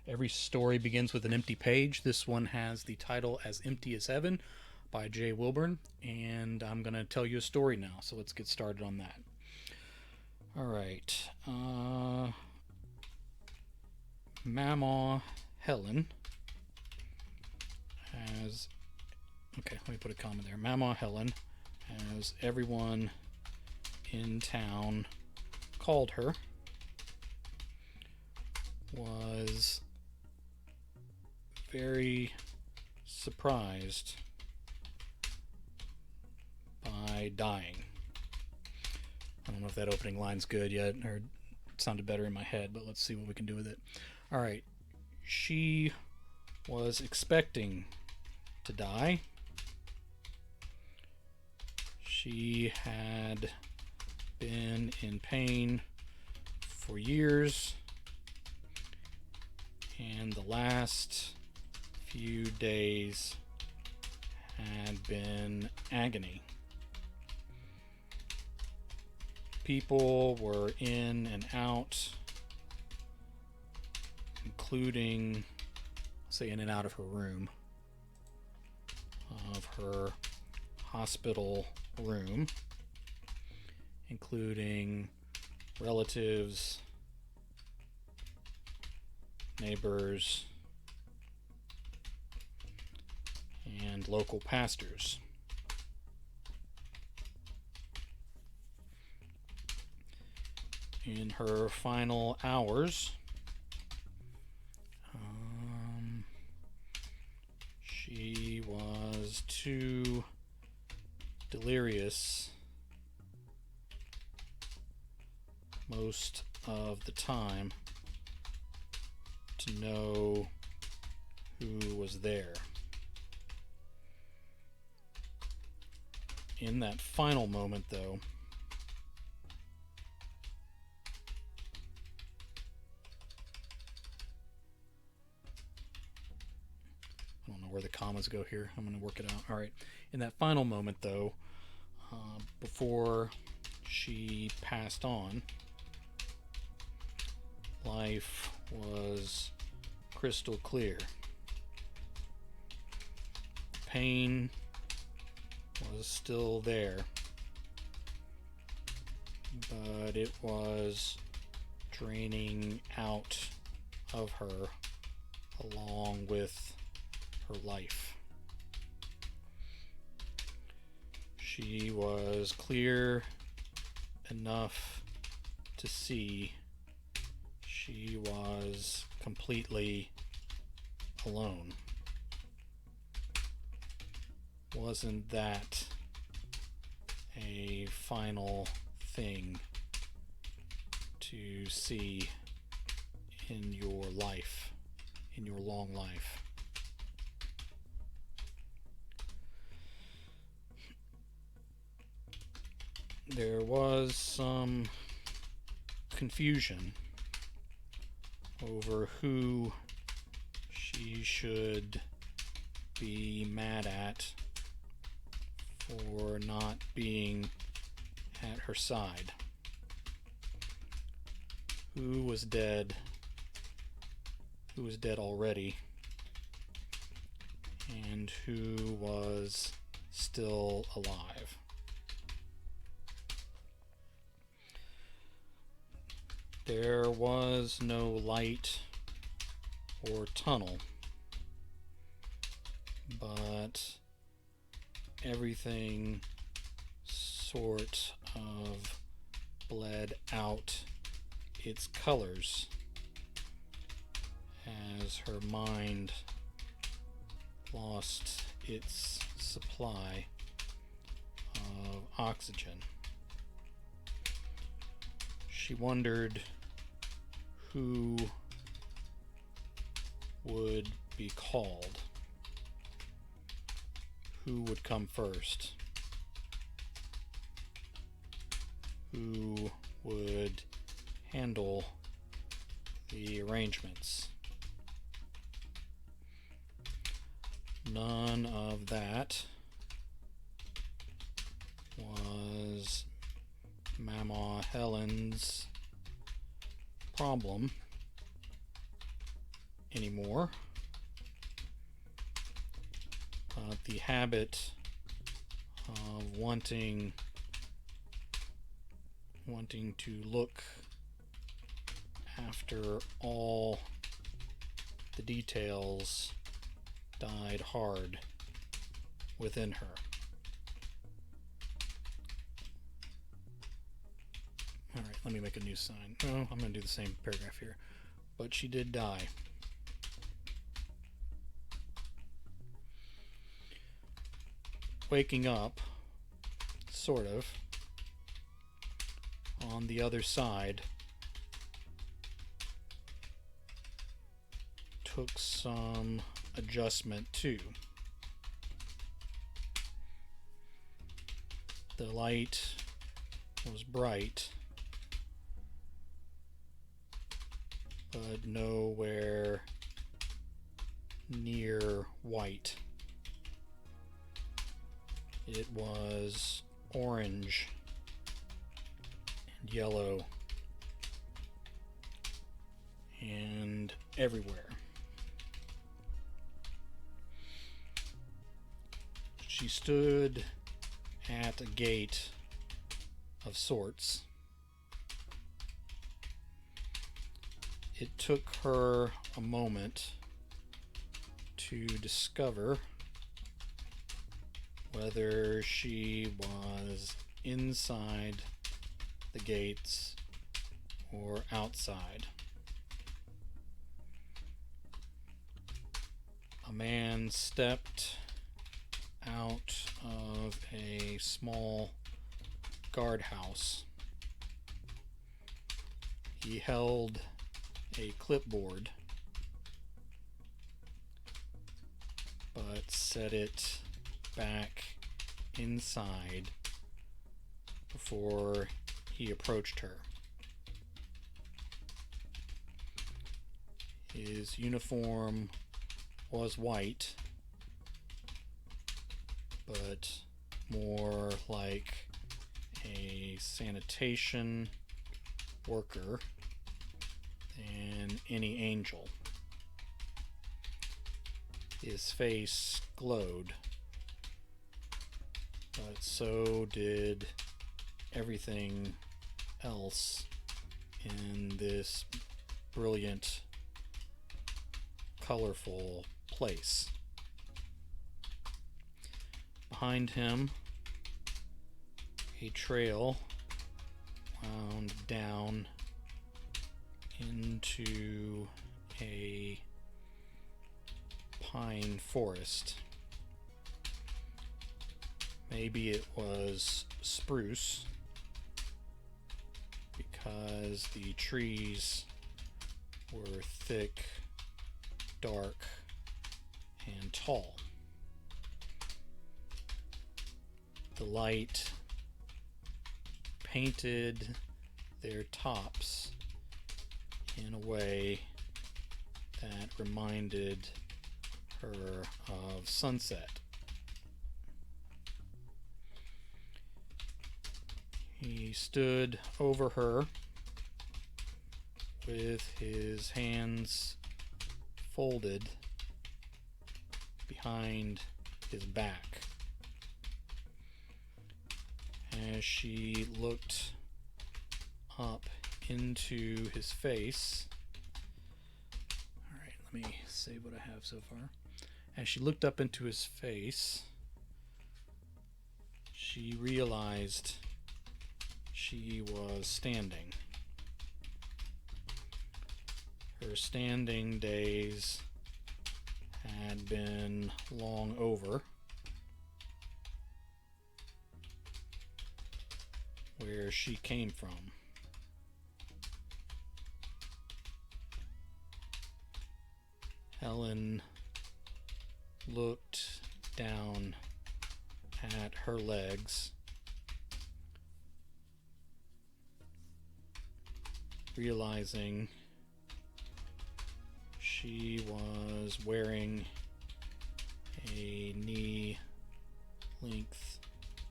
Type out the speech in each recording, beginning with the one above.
Every story begins with an empty page. This one has the title As Empty as Heaven by J. Wilburn, and I'm going to tell you a story now, so let's get started on that. All right. Mama Helen has. Okay, let me put a comma there. Mama Helen, as everyone in town called her, was very surprised by dying. I don't know if that opening line's good yet, or it sounded better in my head, but let's see what we can do with it. All right. She was expecting to die. She had been in pain for years, and the last few days had been agony. People were in and out, including, say, in and out of her room, of her hospital room, including relatives, neighbors, and local pastors. In her final hours, she was too delirious most of the time to know who was there. In that final moment, though, I don't know where the commas go here. I'm going to work it out. All right. In that final moment, though, before she passed on, life was crystal clear. Pain was still there, but it was draining out of her along with her life. She was clear enough to see she was completely alone. Wasn't that a final thing to see in your life, in your long life? There was some confusion over who she should be mad at for not being at her side. Who was dead? Who was dead already? And who was still alive? There was no light or tunnel, but everything sort of bled out its colors as her mind lost its supply of oxygen. She wondered who would be called, who would come first, who would handle the arrangements. None of that was Mama Helen's problem. anymore. The habit of wanting to look after all the details died hard within her. Alright, let me make a new sign. Oh, I'm going to do the same paragraph here. But she did die. Waking up, sort of, on the other side, took some adjustment too. The light was bright, but nowhere near white. It was orange and yellow and everywhere. She stood at a gate of sorts. It took her a moment to discover whether she was inside the gates or outside. A man stepped out of a small guardhouse. He held a clipboard, but set it back inside before he approached her. His uniform was white, but more like a sanitation worker than any angel. His face glowed, but so did everything else in this brilliant, colorful place. Behind him, a trail wound down into a pine forest. Maybe it was spruce, because the trees were thick, dark, and tall. The light painted their tops in a way that reminded her of sunset. He stood over her with his hands folded behind his back. As she looked up into his face, alright, let me save what I have so far. As she looked up into his face, she realized she was standing. Her standing days had been long over. Where she came from. Helen looked down at her legs, realizing she was wearing a knee-length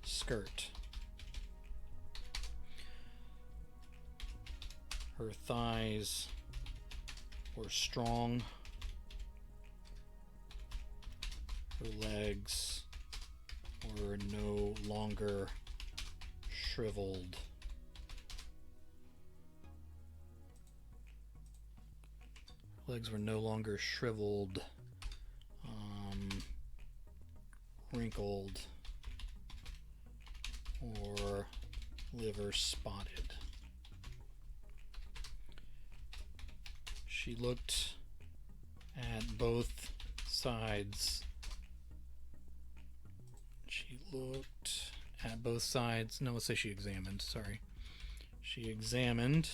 skirt. Her thighs were strong Her legs were no longer shriveled. Her legs were no longer shriveled, wrinkled, or liver spotted. She looked at both sides. No, let's say she examined. Sorry. She examined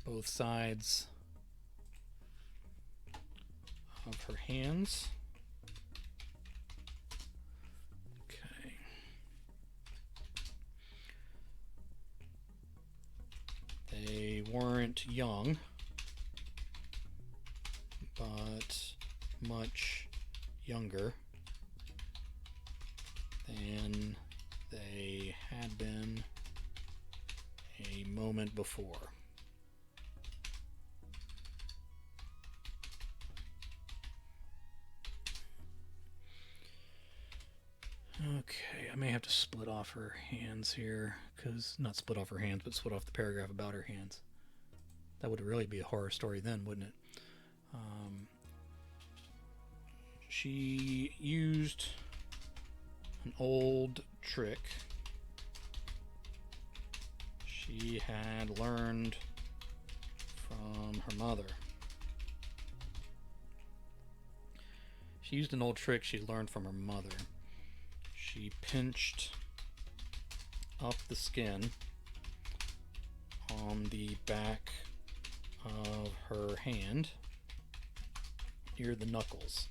both sides of her hands. Okay. They weren't young, but much younger than they had been a moment before. Okay, I may have to split off her hands here, not split off her hands, but split off the paragraph about her hands. That would really be a horror story then, wouldn't it? She used an old trick she had learned from her mother. She used an old trick she learned from her mother. She pinched up the skin on the back of her hand near the knuckles.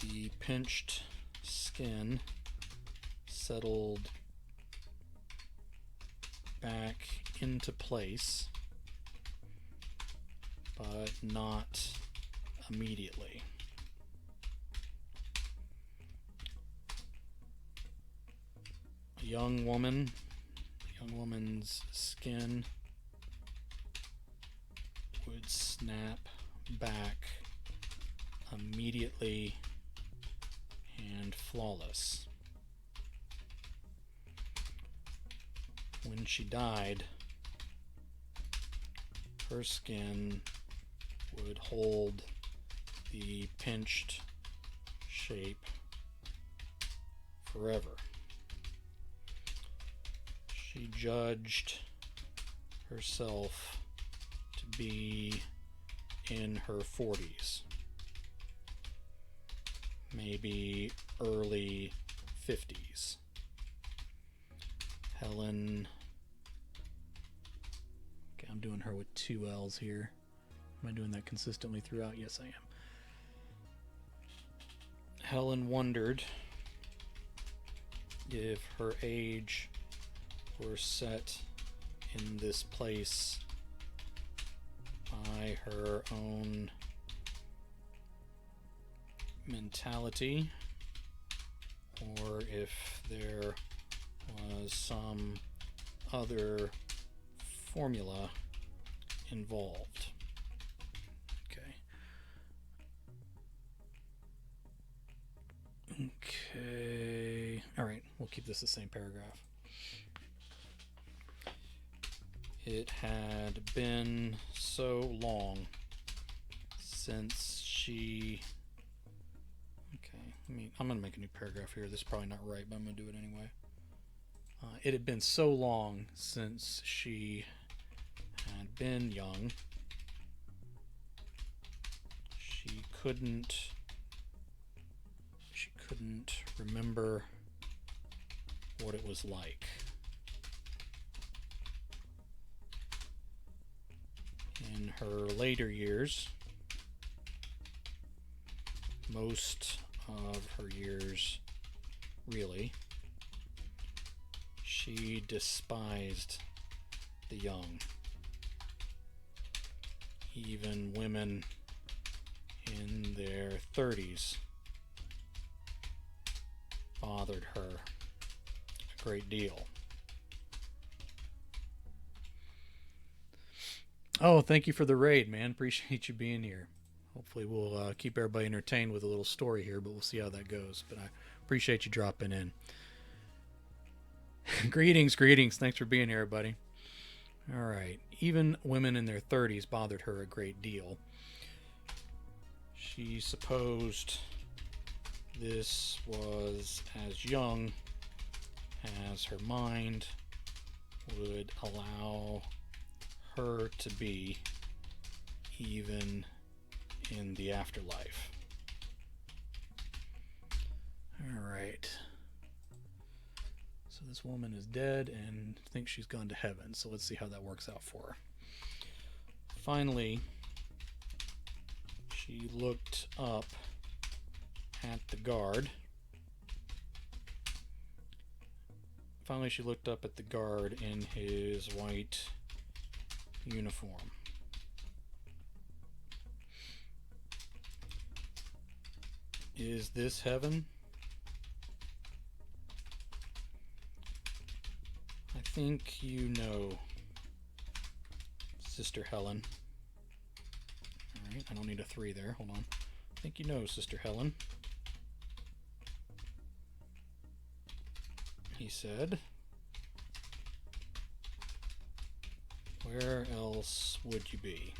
The pinched skin settled back into place, but not immediately. A young woman's skin would snap back immediately and flawless. When she died, her skin would hold the pinched shape forever. She judged herself to be in her 40s, maybe early 50s. Helen, okay, I'm doing her with 2 L's here. Am I doing that consistently throughout? Yes, I am. Helen wondered if her age were set in this place by her own mentality, or if there was some other formula involved. Okay. All right, we'll keep this the same paragraph. It had been so long since she... Okay, I'm going to make a new paragraph here. This is probably not right, but I'm going to do it anyway. It had been so long since she had been young. She couldn't remember what it was like. In her later years, most of her years really, she despised the young. Even women in their 30s bothered her a great deal. Oh, thank you for the raid, man. Appreciate you being here. Hopefully, we'll keep everybody entertained with a little story here, but we'll see how that goes. But I appreciate you dropping in. Greetings, greetings. Thanks for being here, buddy. All right. Even women in their 30s bothered her a great deal. She supposed this was as young as her mind would allow her to be, even in the afterlife. Alright. So this woman is dead and thinks she's gone to heaven. So let's see how that works out for her. Finally, she looked up at the guard. Finally, she looked up at the guard in his white uniform. Is this heaven? I think you know, Sister Helen. Alright, I don't need a 3 there. Hold on. I think you know, Sister Helen. He said. Where else would you be?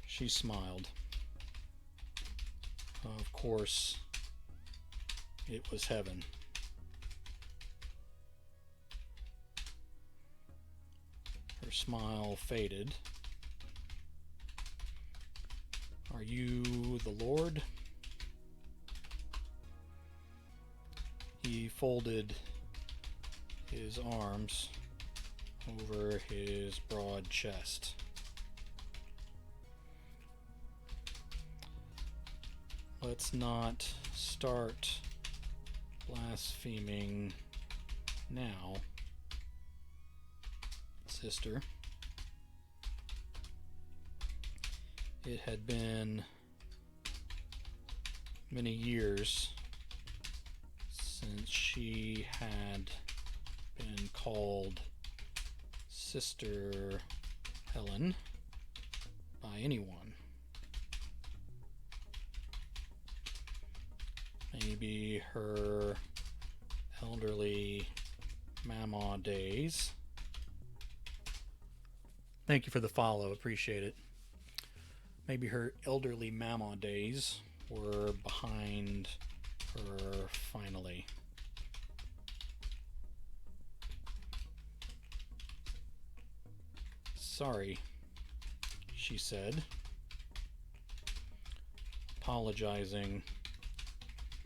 She smiled. Of course, it was heaven. Her smile faded. Are you the Lord? He folded his arms over his broad chest. Let's not start blaspheming now, sister. It had been many years since she had been called Sister Helen by anyone. Maybe her elderly mama days. Thank you for the follow, appreciate it. Maybe her elderly mama days were behind her finally. Sorry, she said. Apologizing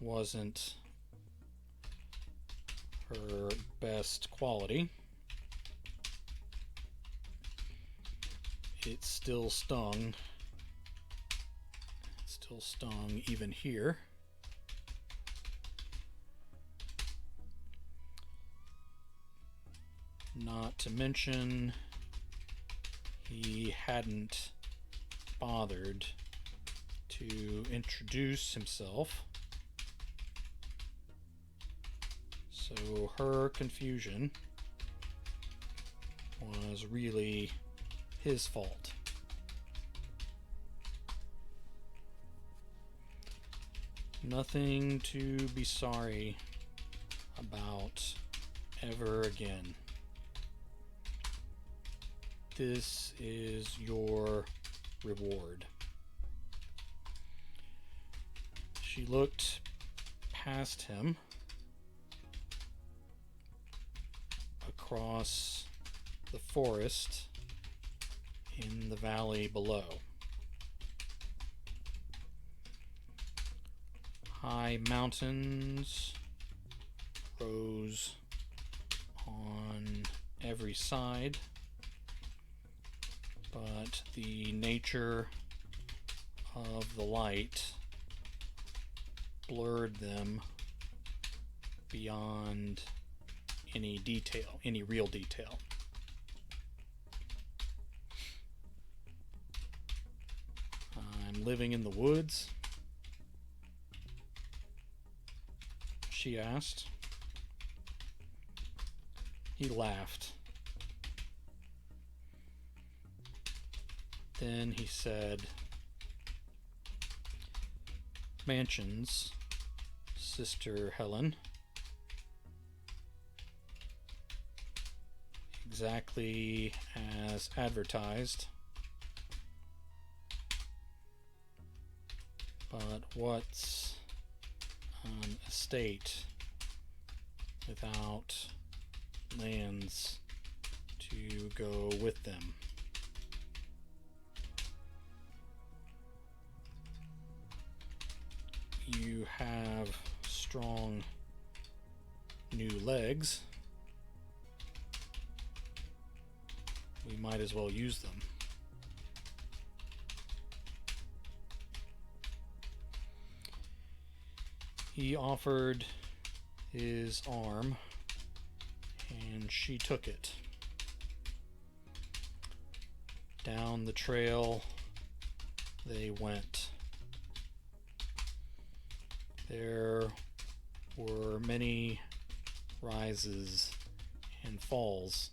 wasn't her best quality. It still stung. It still stung even here. Not to mention, he hadn't bothered to introduce himself. So her confusion was really his fault. Nothing to be sorry about ever again. This is your reward. She looked past him across the forest in the valley below. High mountains rose on every side, but the nature of the light blurred them beyond any detail, any real detail. I'm living in the woods? She asked. He laughed. Then he said, "Mansions, Sister Helen. Exactly as advertised. But what's an estate without lands to go with them?" You have strong new legs. We might as well use them. He offered his arm, and she took it. Down the trail they went. There were many rises and falls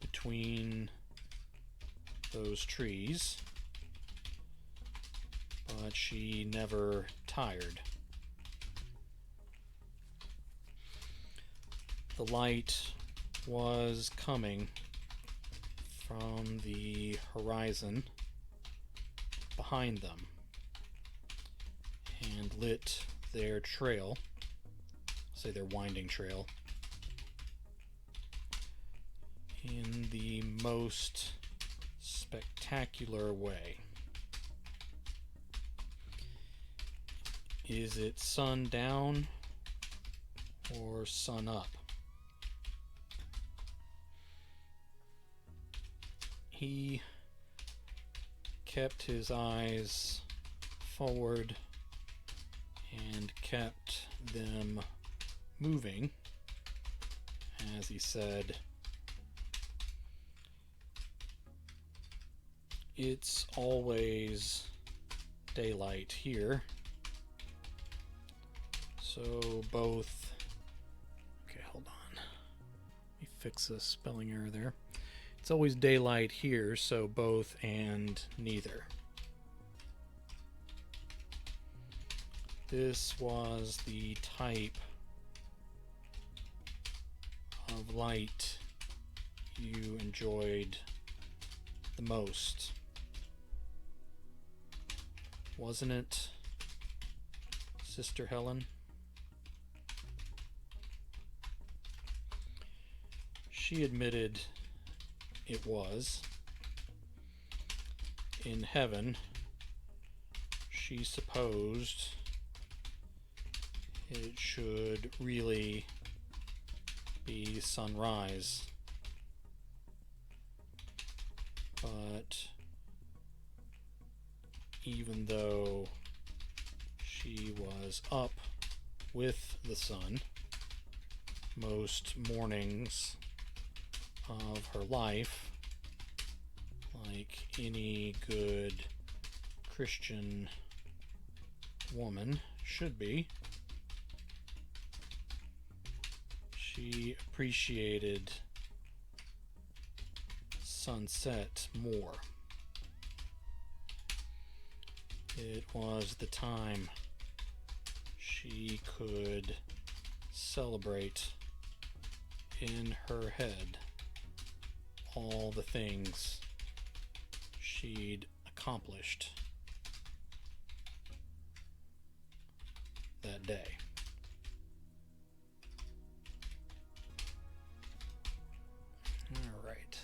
between those trees, but she never tired. The light was coming from the horizon behind them and lit their trail, say their winding trail, in the most spectacular way. Is it sun down or sun up? He kept his eyes forward and kept them moving as he said, "It's always daylight here, so both..." Okay, hold on. Let me fix a spelling error there. "It's always daylight here, so both and neither." This was the type of light you enjoyed the most, wasn't it, Sister Helen? She admitted it was. In heaven, she supposed it should really be sunrise, but even though she was up with the sun most mornings of her life, like any good Christian woman should be, she appreciated sunset more. It was the time she could celebrate in her head all the things she'd accomplished that day. All right.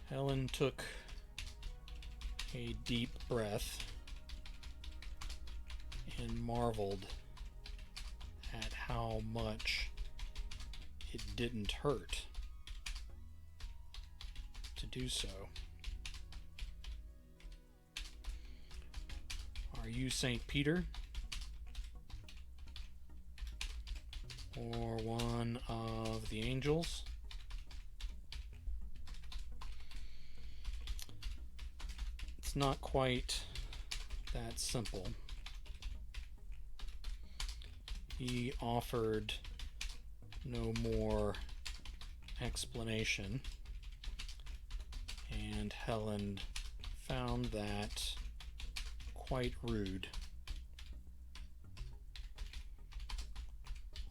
Helen took a deep breath and marveled at how much it didn't hurt to do so. "Are you St. Peter? Or one of the angels?" It's not quite that simple. He offered no more explanation, and Helen found that quite rude.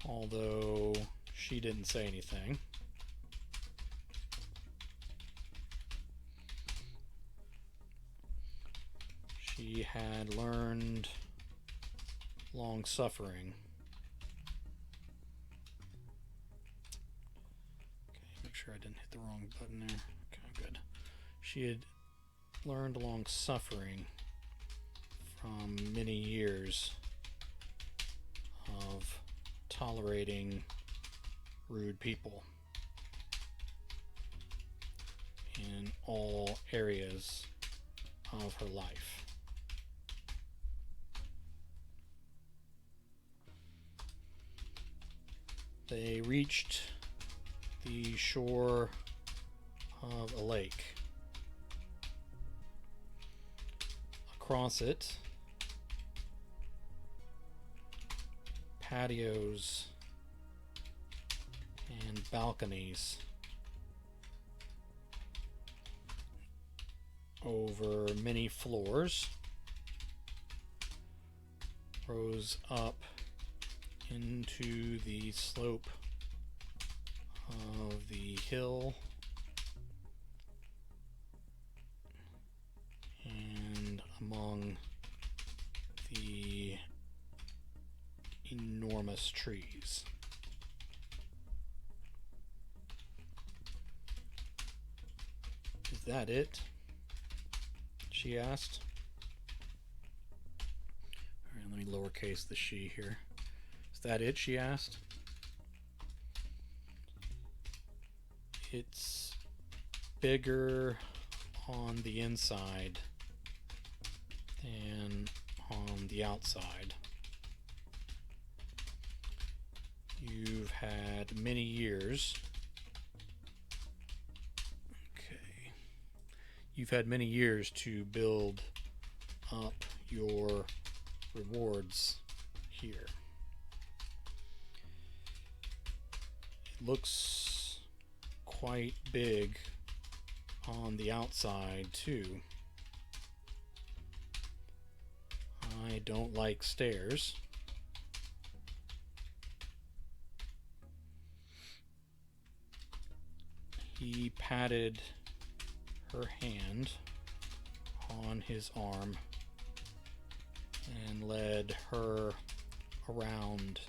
Although she didn't say anything. She had learned long suffering. Okay, make sure I didn't hit the wrong button there. Okay, good. She had learned long suffering from many years of tolerating rude people in all areas of her life. They reached the shore of a lake. Across it, patios and balconies over many floors rose up into the slope of the hill and among the enormous trees. Is that it? She asked. Alright, let me lowercase the she here. Is that it? She asked. It's bigger on the inside than on the outside. You've had many years. Okay. You've had many years to build up your rewards here. It looks quite big on the outside too. I don't like stairs. He patted her hand on his arm and led her around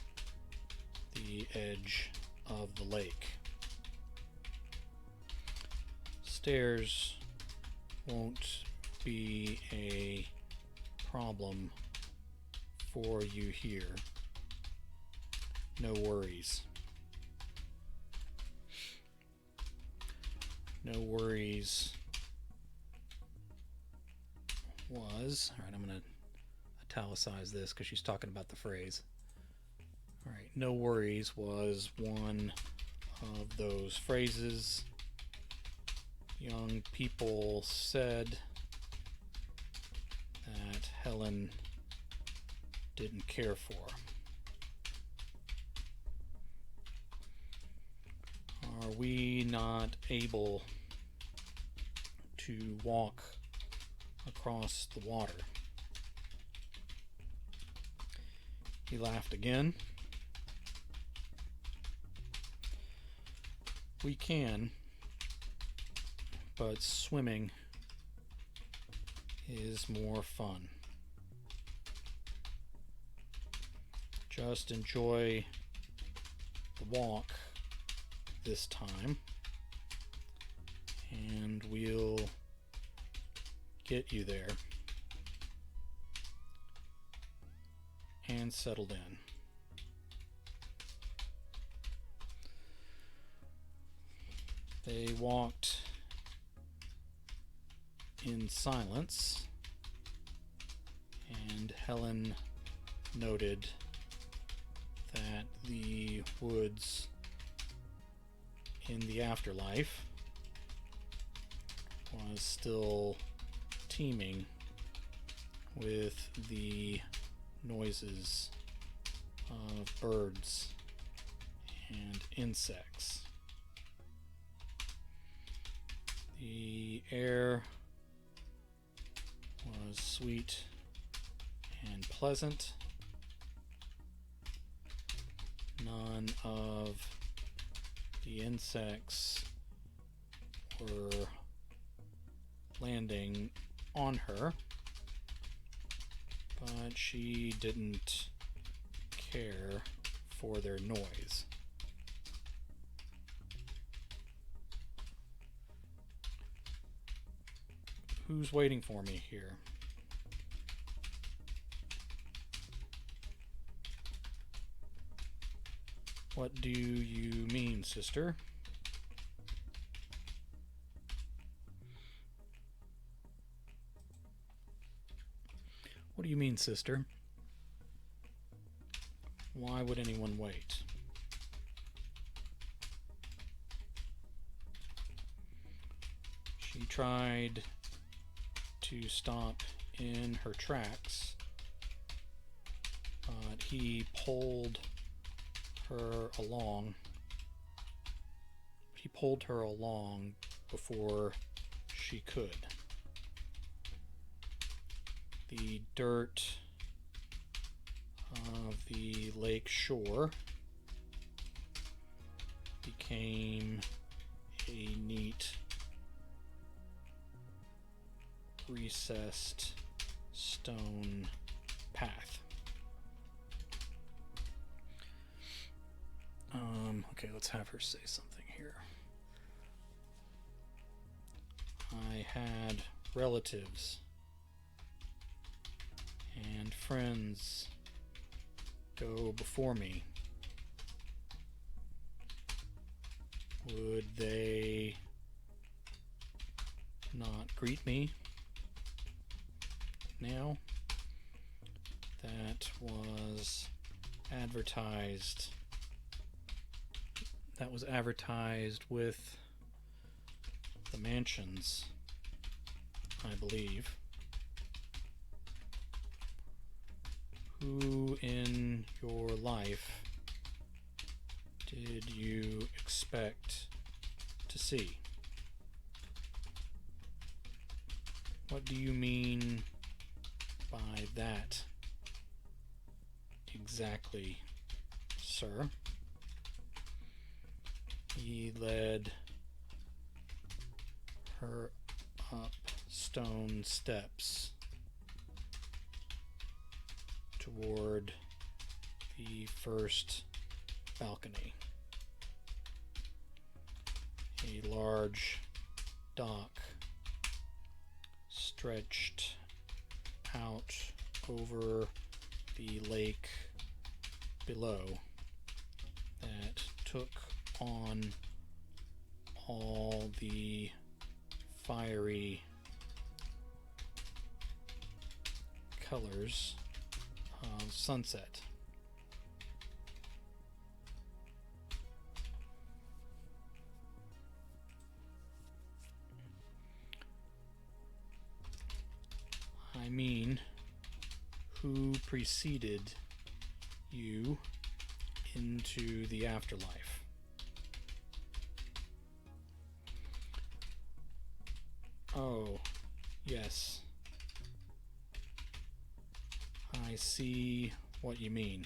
the edge of the lake. Stairs won't be a problem for you here. No worries. No worries was, alright, I'm going to italicize this because she's talking about the phrase. Alright, no worries was one of those phrases young people said that Helen didn't care for. Are we not able to walk across the water? He laughed again. We can, but swimming is more fun. Just enjoy the walk this time, and we'll get you there and settled in. They walked in silence, and Helen noted that the woods in the afterlife was still teeming with the noises of birds and insects. The air was sweet and pleasant. None of the insects were landing on her, but she didn't care for their noise. Who's waiting for me here? What do you mean, sister? What do you mean, sister? Why would anyone wait? She tried to stop in her tracks, but he pulled her along. He pulled her along before she could. The dirt of the lake shore became a neat recessed stone path. Okay, let's have her say something here. I had relatives and friends go before me. Would they not greet me now? That was advertised. That was advertised with the mansions, I believe. Who in your life did you expect to see? What do you mean by that exactly, sir? He led her up stone steps toward the first balcony. A large dock stretched out over the lake below that took on all the fiery colors of sunset. I mean, who preceded you into the afterlife? Oh, yes. I see what you mean.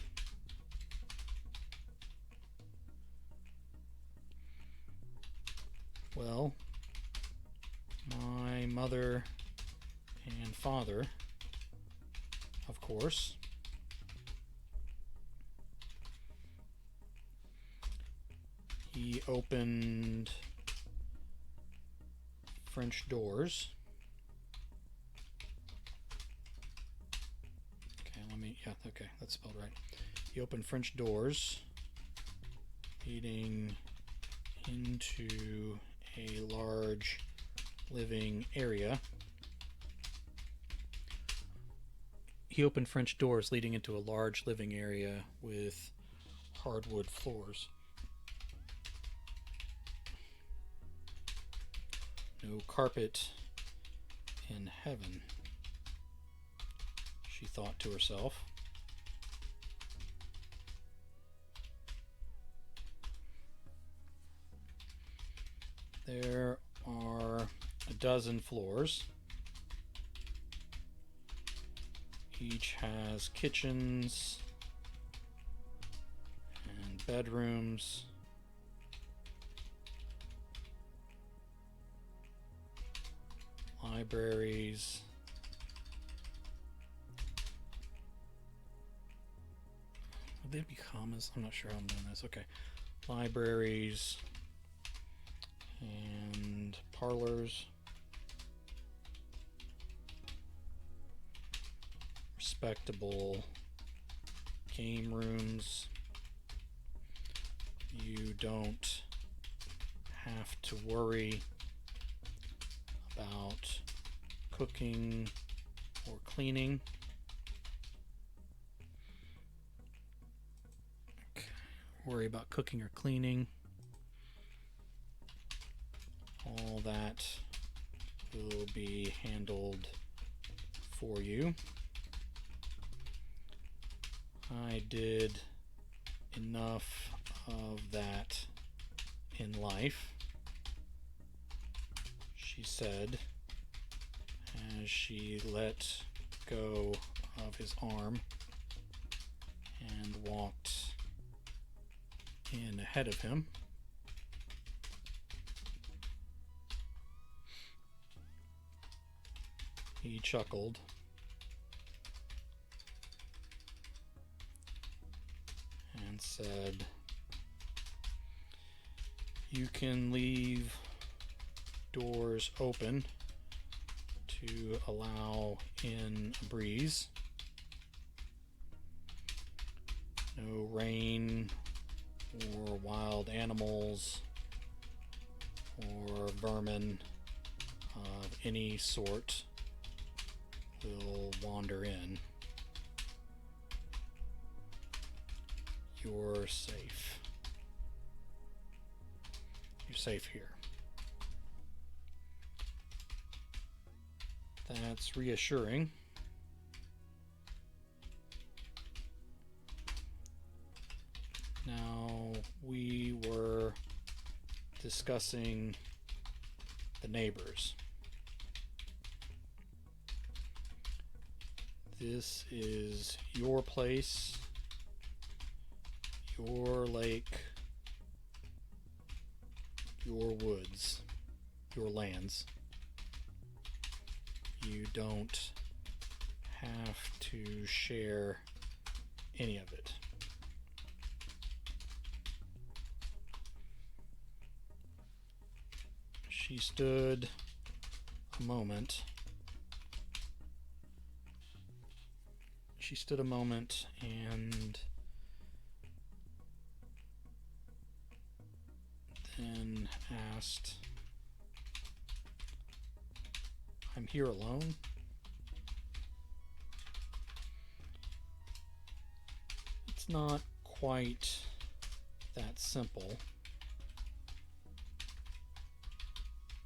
Well, my mother and father, of course, he opened French doors. Okay, that's spelled right. He opened French doors leading into a large living area. He opened French doors leading into a large living area with hardwood floors. No carpet in heaven, she thought to herself. There are a dozen floors. Each has kitchens and bedrooms. Libraries. Would they be commas? I'm not sure how I'm doing this. Okay. Libraries and parlors. Respectable game rooms. You don't have to worry about cooking or cleaning. Okay. Worry about cooking or cleaning. All that will be handled for you. I did enough of that in life, she said, as she let go of his arm and walked in ahead of him. He chuckled and said, "You can leave doors open to allow in a breeze. No rain or wild animals or vermin of any sort will wander in. You're safe. You're safe here." That's reassuring. Now, we were discussing the neighbors. This is your place, your lake, your woods, your lands. You don't have to share any of it. She stood a moment. She stood a moment and then asked, "I'm here alone?" It's not quite that simple.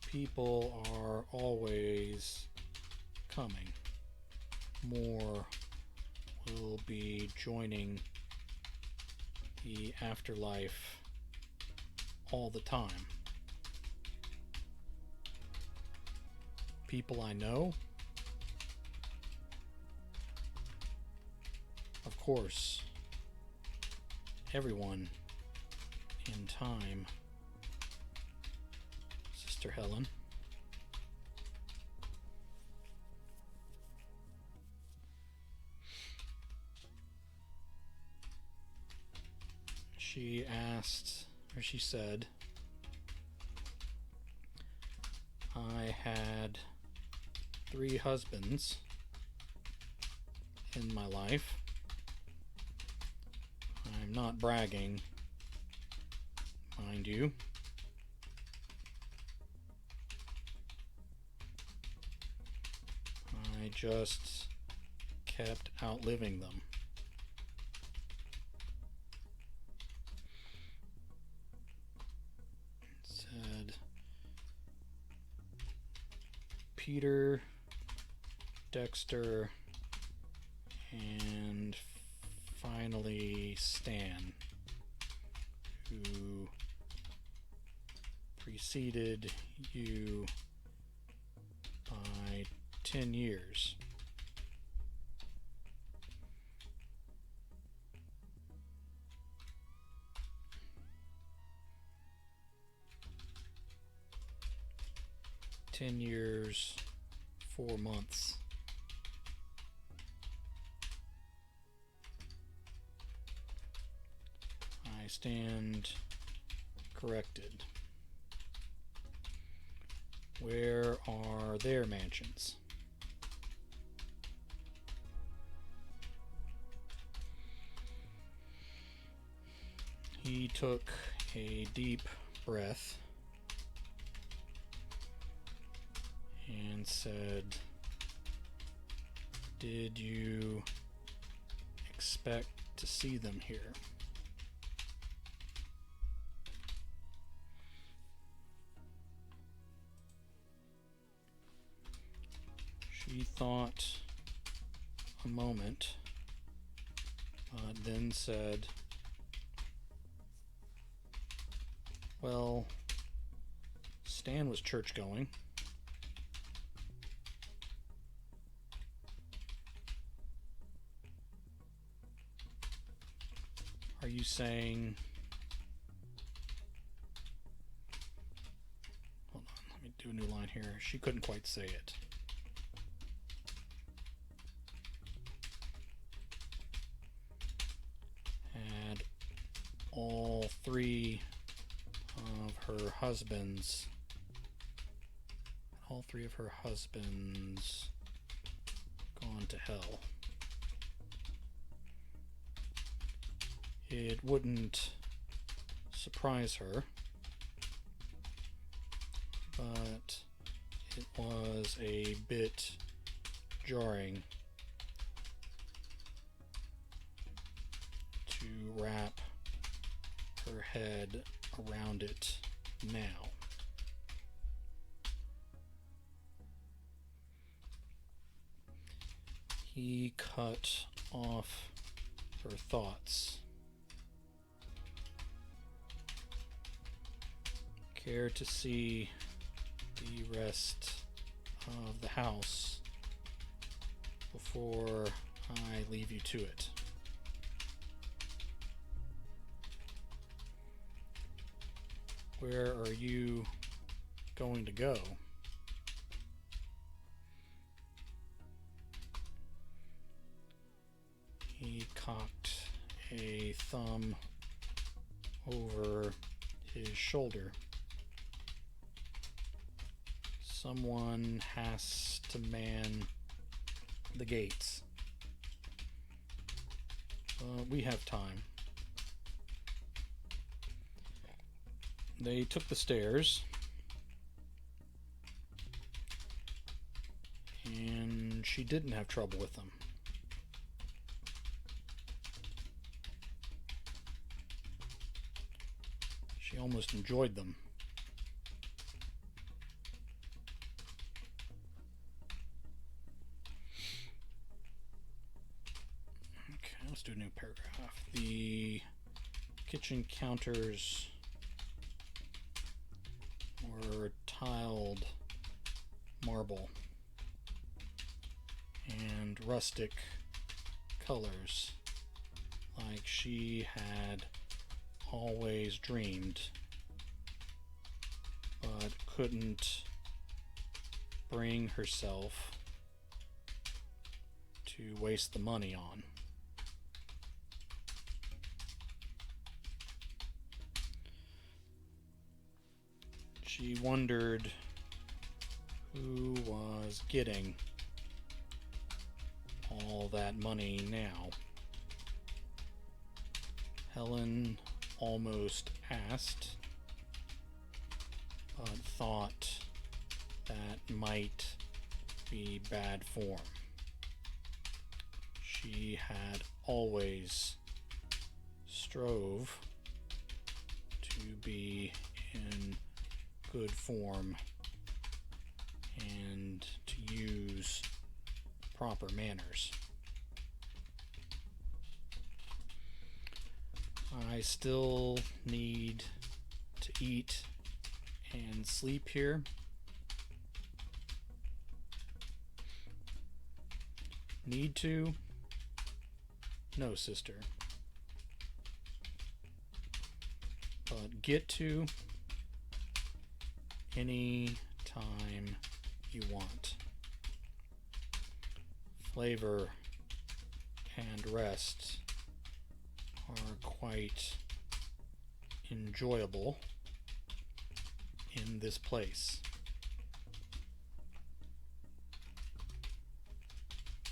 People are always coming. More will be joining the afterlife all the time. People I know, of course, everyone in time, Sister Helen. She asked, or she said, "I had 3 husbands in my life. I'm not bragging, mind you. I just kept outliving them." It said, Peter, Dexter, and finally Stan, who preceded you by 10 years. "10 years, 4 months." I stand corrected. Where are their mansions? He took a deep breath and said, "Did you expect to see them here?" She thought a moment, but then said, "Well, Stan was church going." "Are you saying..." Hold on, let me do a new line here. She couldn't quite say it. "Had all 3 of her husbands gone to hell?" It wouldn't surprise her, but it was a bit jarring to wrap her head around it now. He cut off her thoughts. "Care to see the rest of the house before I leave you to it?" "Where are you going to go?" He cocked a thumb over his shoulder. "Someone has to man the gates. We have time." They took the stairs, and she didn't have trouble with them. She almost enjoyed them. Okay, let's do a new paragraph. "The kitchen counters were tiled marble and rustic colors, like she had always dreamed, but couldn't bring herself to waste the money on." She wondered who was getting all that money now. Helen almost asked, but thought that might be bad form. She had always strove to be in good form and to use proper manners. "I still need to eat and sleep here. Need to? No, sister. But get to any time you want. Flavor and rest are quite enjoyable in this place.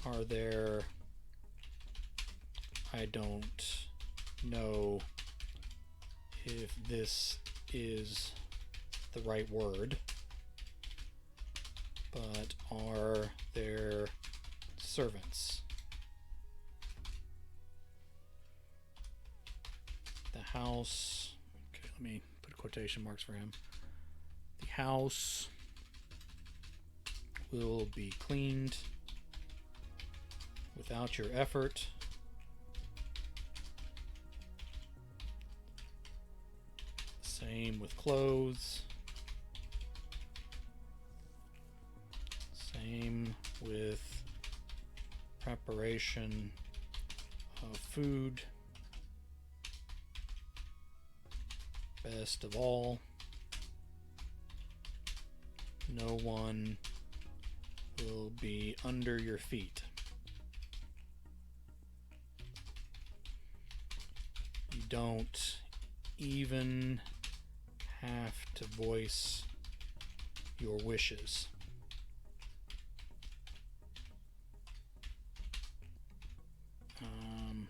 Are there, I don't know if this is the right word, but are there servants? The house, okay, let me put quotation marks for him. The house will be cleaned without your effort. Same with clothes. Same with preparation of food. Best of all, no one will be under your feet. You don't even have to voice your wishes.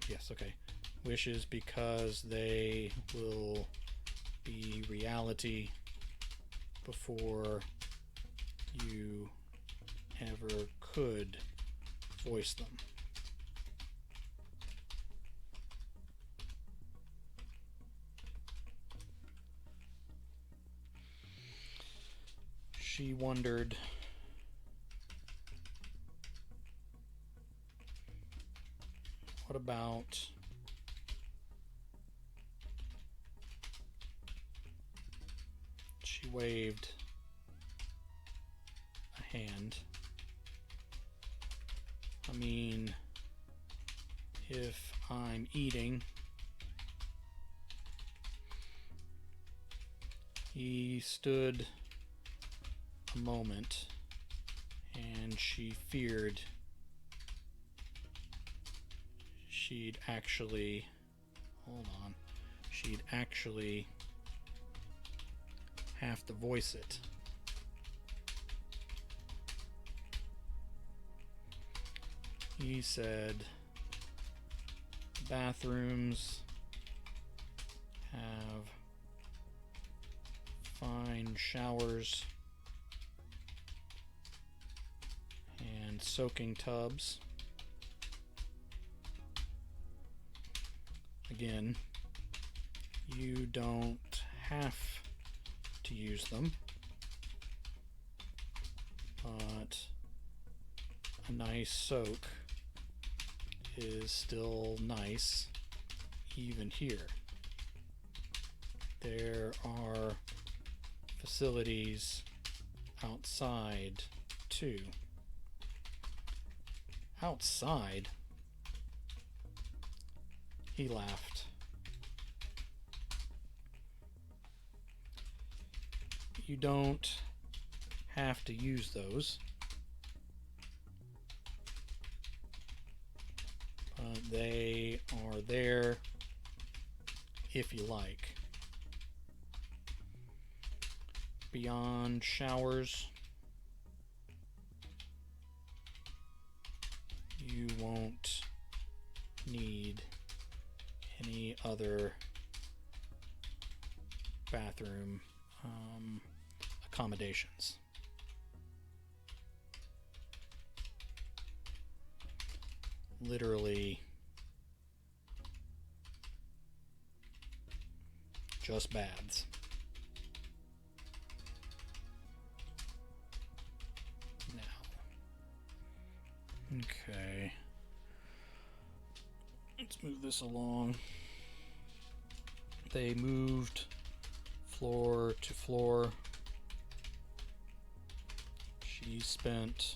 Yes, okay. Wishes, because they will be reality before you ever could voice them. She wondered what about she waved a hand. I mean, if I'm eating, he stood a moment and she feared she'd actually have to voice it. He said bathrooms have fine showers and soaking tubs. Again, you don't have to use them, but a nice soak is still nice even here. There are facilities outside too. Outside? He laughed. You don't have to use those, but they are there if you like. Beyond showers, you won't need any other bathroom accommodations. Literally just baths. Now, okay, let's move this along. They moved floor to floor he spent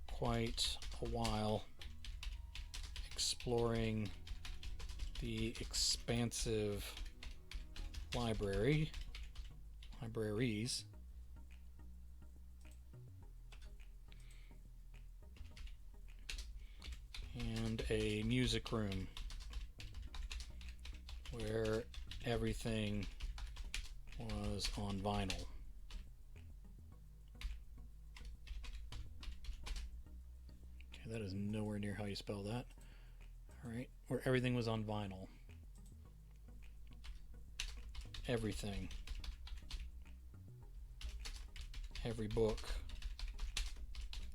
quite a while exploring the expansive libraries, and a music room where everything was on vinyl. Okay, that is nowhere near how you spell that. Alright, where everything was on vinyl. Everything. Every book.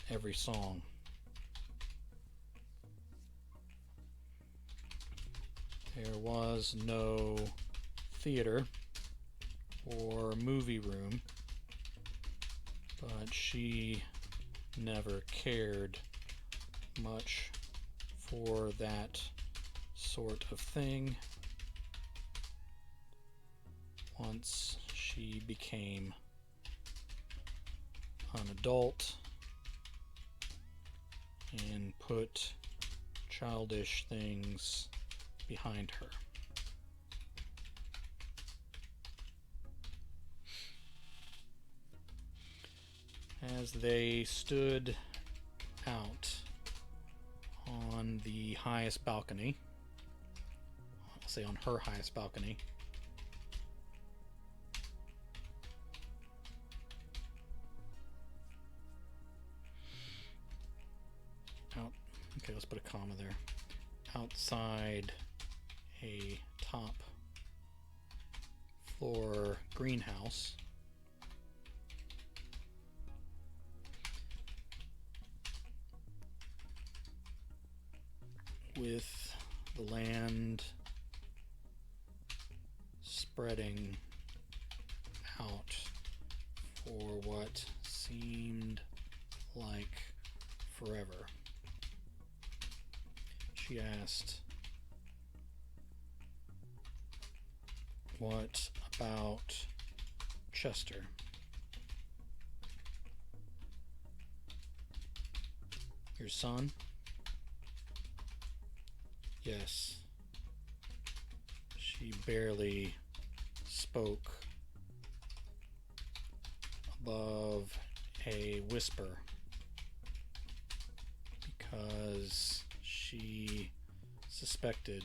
Every song. There was no theater or movie room, but she never cared much for that sort of thing once she became an adult and put childish things behind her. As they stood out on the highest balcony, I'll say on her highest balcony, okay, let's put a comma there, outside a top floor greenhouse, with the land spreading out for what seemed like forever. She asked, "What about Chester?" "Your son?" "Yes." She barely spoke above a whisper because she suspected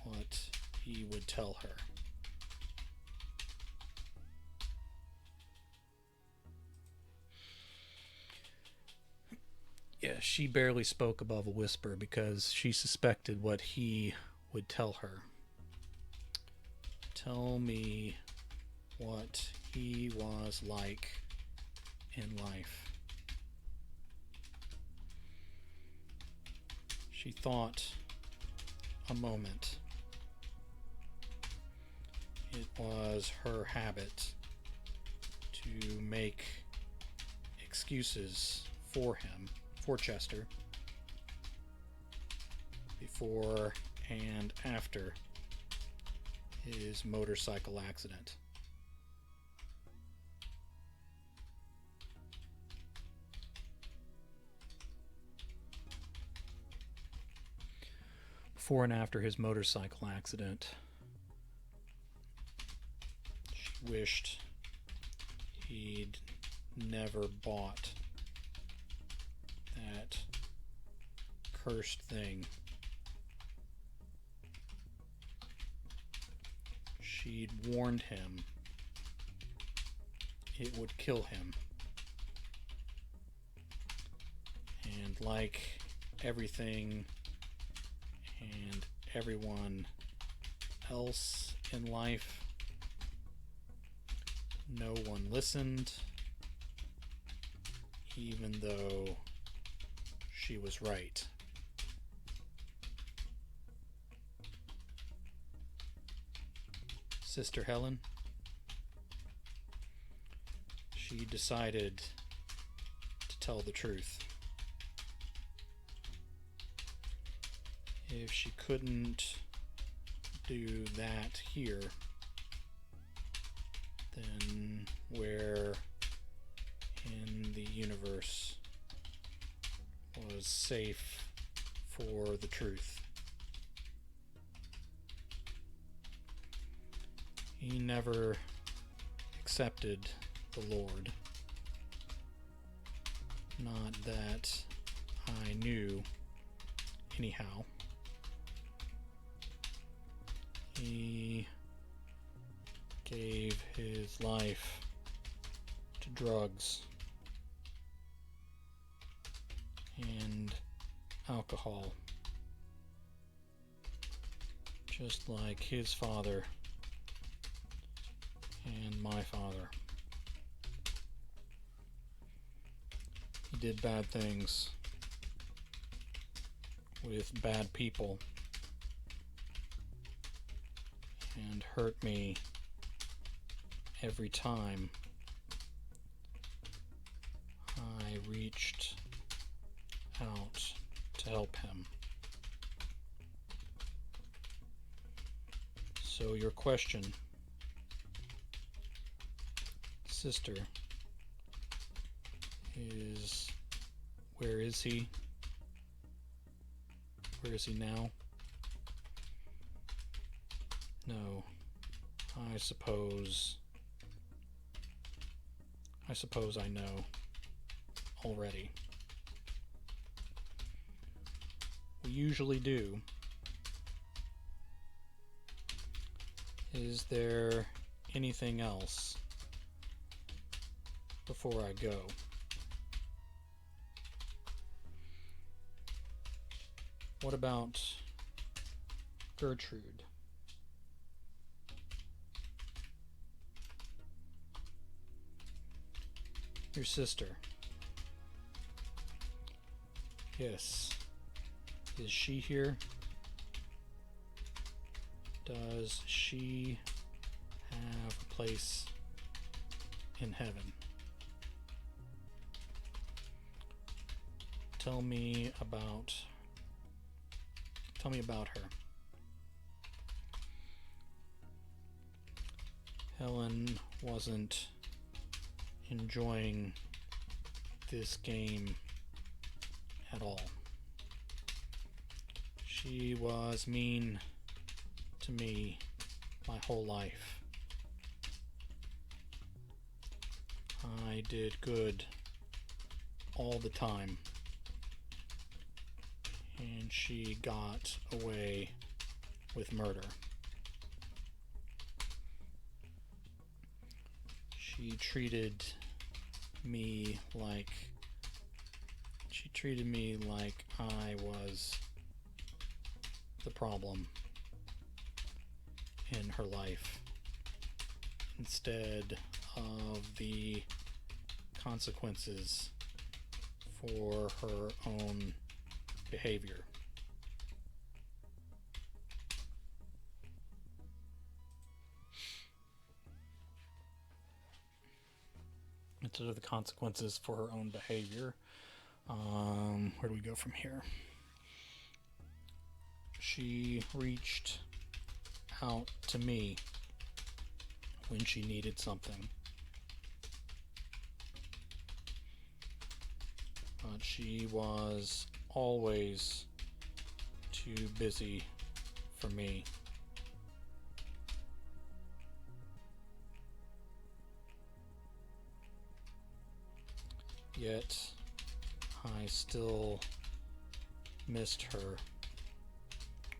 what he would tell her. Yeah, she barely spoke above a whisper because she suspected what he would tell her. "Tell me what he was like in life." She thought a moment. It was her habit to make excuses for him, for Chester, before and after his motorcycle accident. Before and after his motorcycle accident, she wished he'd never bought that cursed thing. She'd warned him it would kill him. And like everything and everyone else in life, no one listened, even though she was right. Sister Helen, she decided to tell the truth. If she couldn't do that here, then where was safe for the truth. He never accepted the Lord. Not that I knew anyhow. He gave his life to drugs and alcohol, just like his father and my father. He did bad things with bad people and hurt me every time I reached out to help him. So your question, sister, is where is he? Where is he now? No, I suppose I know already. We usually do. Is there anything else before I go? What about Gertrude? Your sister. Yes. Is she here? Does she have a place in heaven? Tell me about her. Helen wasn't enjoying this game at all. She was mean to me my whole life. I did good all the time, and she got away with murder. She treated me like I was the problem in her life instead of the consequences for her own behavior. Instead of the consequences for her own behavior. Where do we go from here? She reached out to me when she needed something. But she was always too busy for me. Yet I still missed her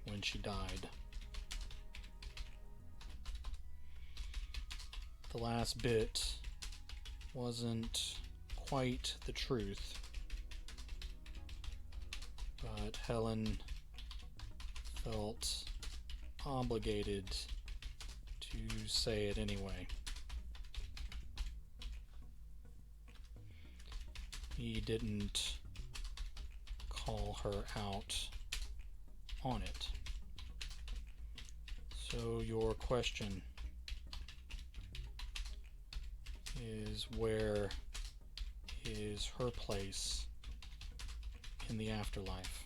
when she died. The last bit wasn't quite the truth, but Helen felt obligated to say it anyway. He didn't call her out on it. So your question is, where is her place in the afterlife?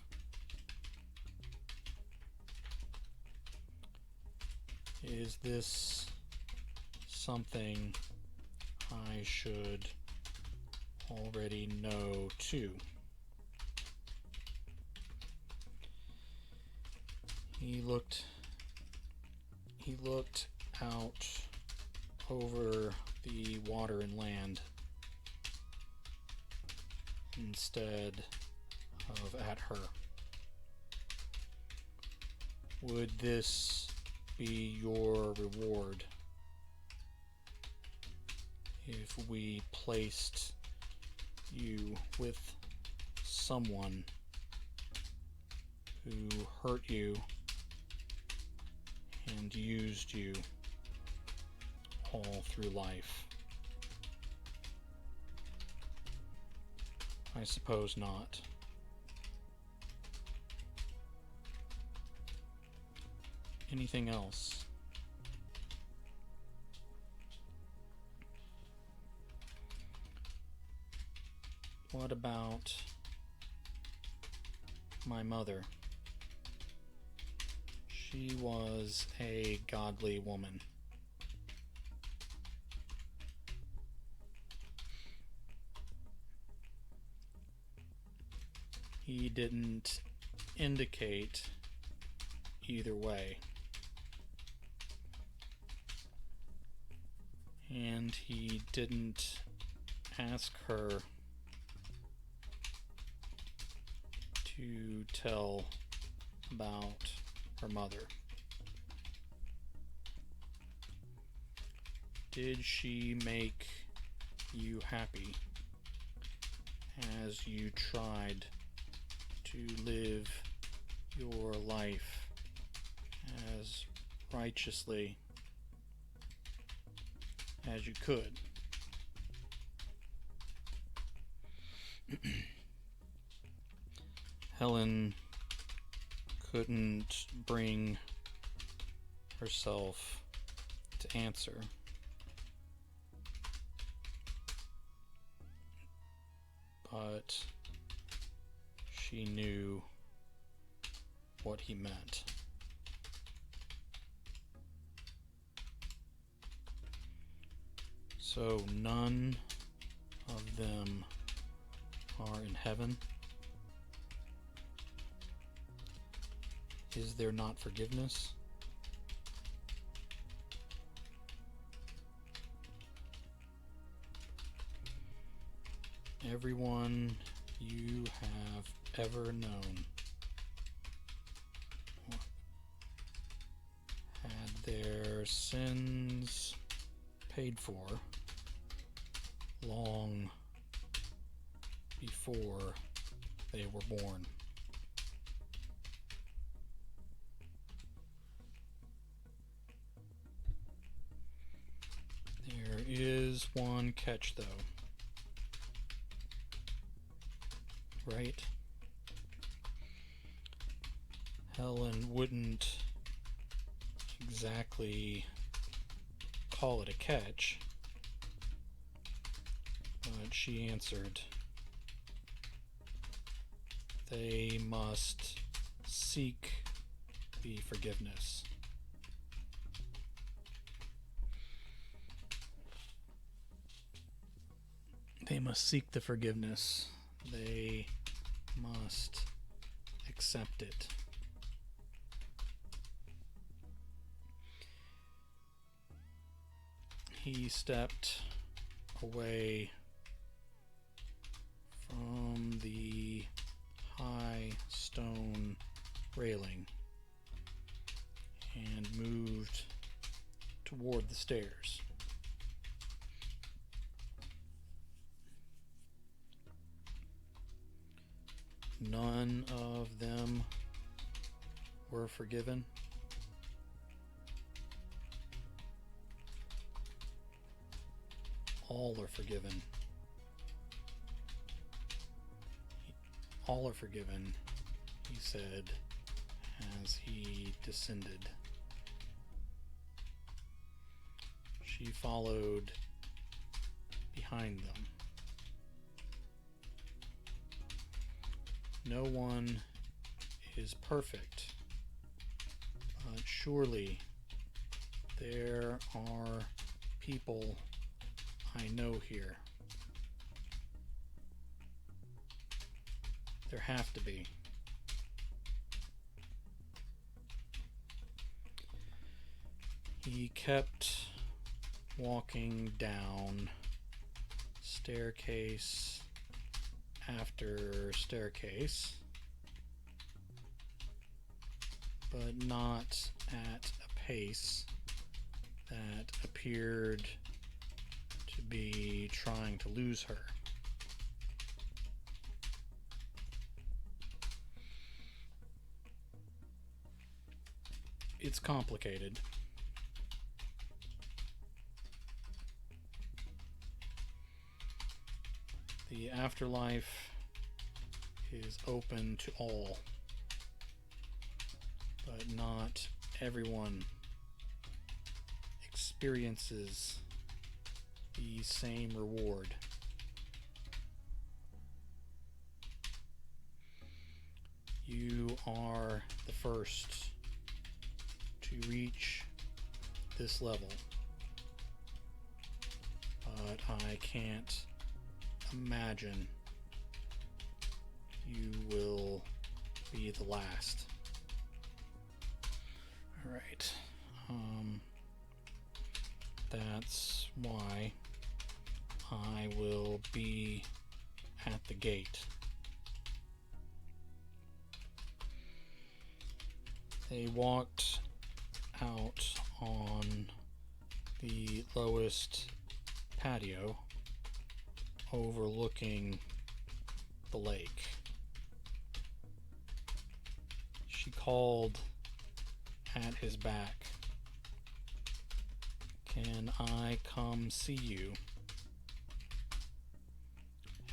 Is this something I should already know too? He looked out over the water and land instead of at her. Would this be your reward if we placed you with someone who hurt you and used you all through life? I suppose not. Anything else? What about my mother? She was a godly woman. He didn't indicate either way. And he didn't ask her to tell about her mother. Did she make you happy as you tried to live your life as righteously as you could? Helen couldn't bring herself to answer. But she knew what he meant. So none of them are in heaven? Is there not forgiveness? Everyone you have ever known had their sins paid for long before they were born. There is one catch, though. Right? Helen wouldn't exactly call it a catch, but she answered, they must seek the forgiveness. They must seek the forgiveness. They must accept it. He stepped away from the high stone railing and moved toward the stairs. None of them were forgiven. All are forgiven. All are forgiven, he said as he descended. She followed behind them. No one is perfect, but surely there are people I know here. There have to be. He kept walking down staircase after staircase, but not at a pace that appeared to be trying to lose her. It's complicated. The afterlife is open to all, but not everyone experiences the same reward. You are the first to reach this level, but I can't imagine you will be the last. Alright. That's why I will be at the gate. They walked out on the lowest patio overlooking the lake. She called at his back, "Can I come see you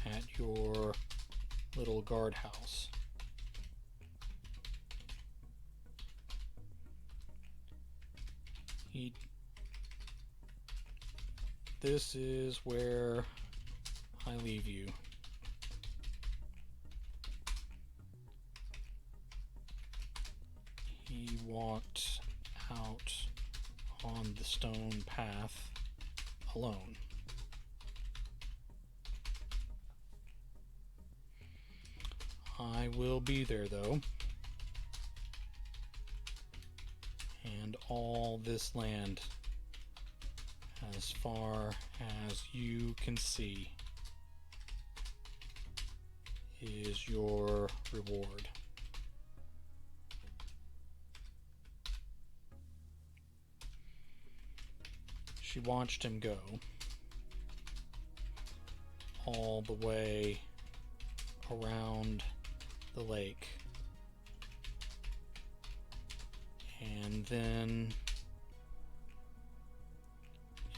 at your little guardhouse?" This is where I leave you. He walked out on the stone path alone. I will be there, though, and all this land, as far as you can see, is your reward. She watched him go all the way around the lake, and then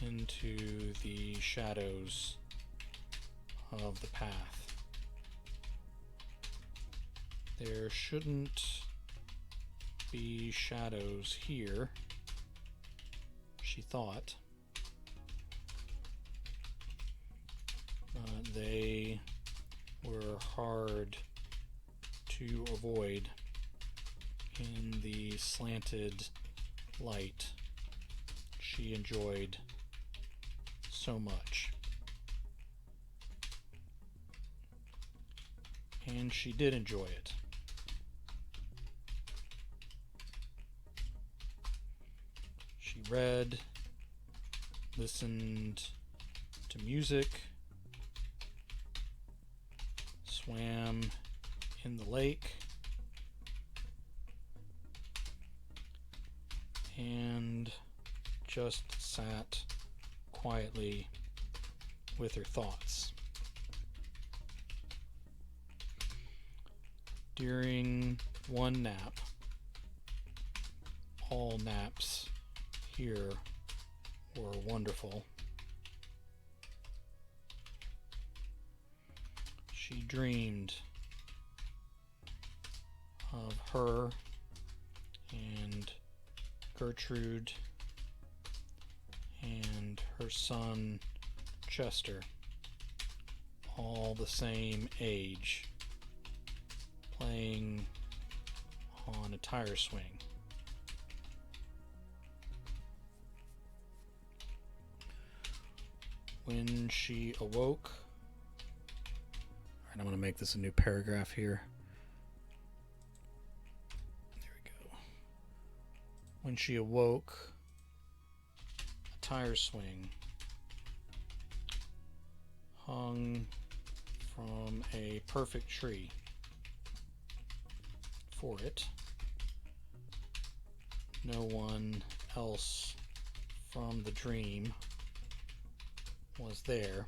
into the shadows of the path. There shouldn't be shadows here, she thought, but they were hard to avoid in the slanted light she enjoyed so much. And she did enjoy it. She read, listened to music, swam in the lake, and just sat quietly with her thoughts. During one nap, all naps here were wonderful, she dreamed of her and Gertrude and her son Chester, all the same age, playing on a tire swing. When she awoke, alright, I'm going to make this a new paragraph here. There we go. When she awoke, tire swing hung from a perfect tree for it. No one else from the dream was there,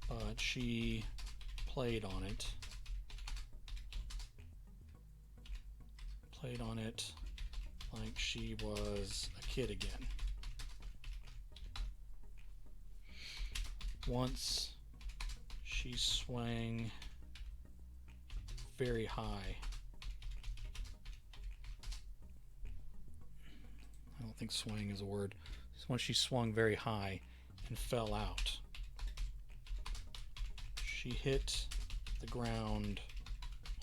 but she played on it. Played on it like she was a kid again. Once she swung very high. I don't think swing is a word. Once she swung very high and fell out. She hit the ground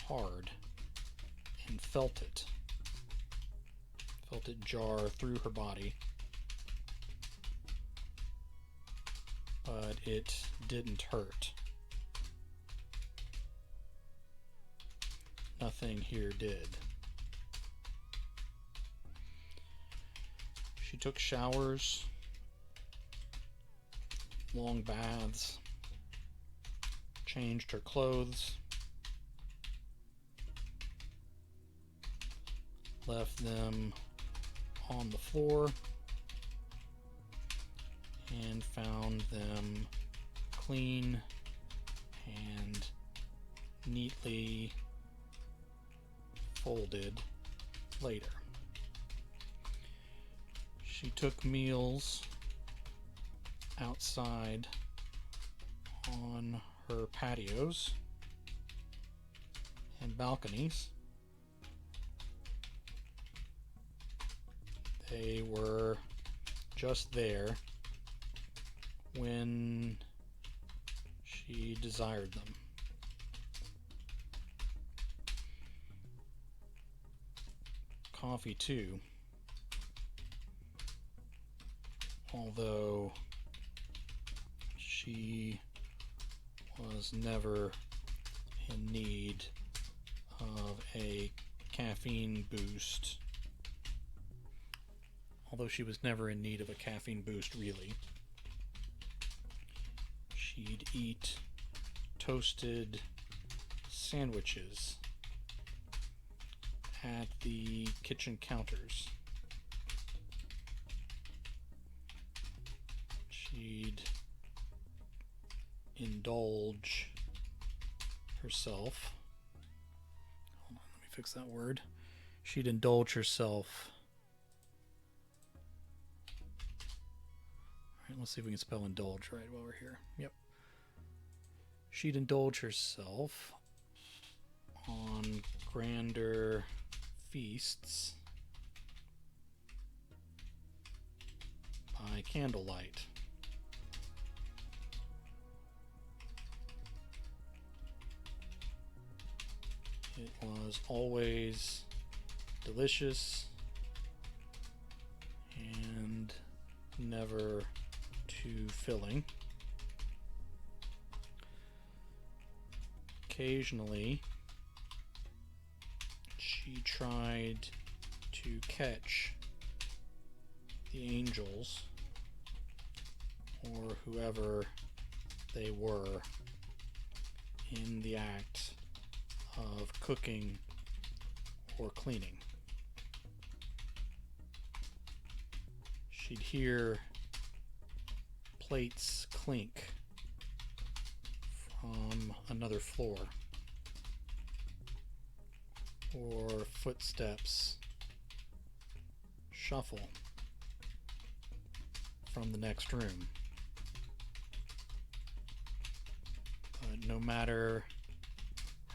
hard and felt it. Felt it jar through her body. But it didn't hurt. Nothing here did. She took showers, long baths, changed her clothes, left them on the floor, and found them clean and neatly folded later. She took meals outside on her patios and balconies. They were just there when she desired them. Coffee too, although she was never in need of a caffeine boost. Although she was never in need of a caffeine boost, really. She'd eat toasted sandwiches at the kitchen counters. She'd indulge herself. Hold on, let me fix that word. She'd indulge herself. Alright, let's see if we can spell indulge right while we're here. Yep. She'd indulge herself on grander feasts by candlelight. It was always delicious and never too filling. Occasionally, she tried to catch the angels or whoever they were in the act of cooking or cleaning. She'd hear plates clink from another floor, or footsteps shuffle from the next room. But no matter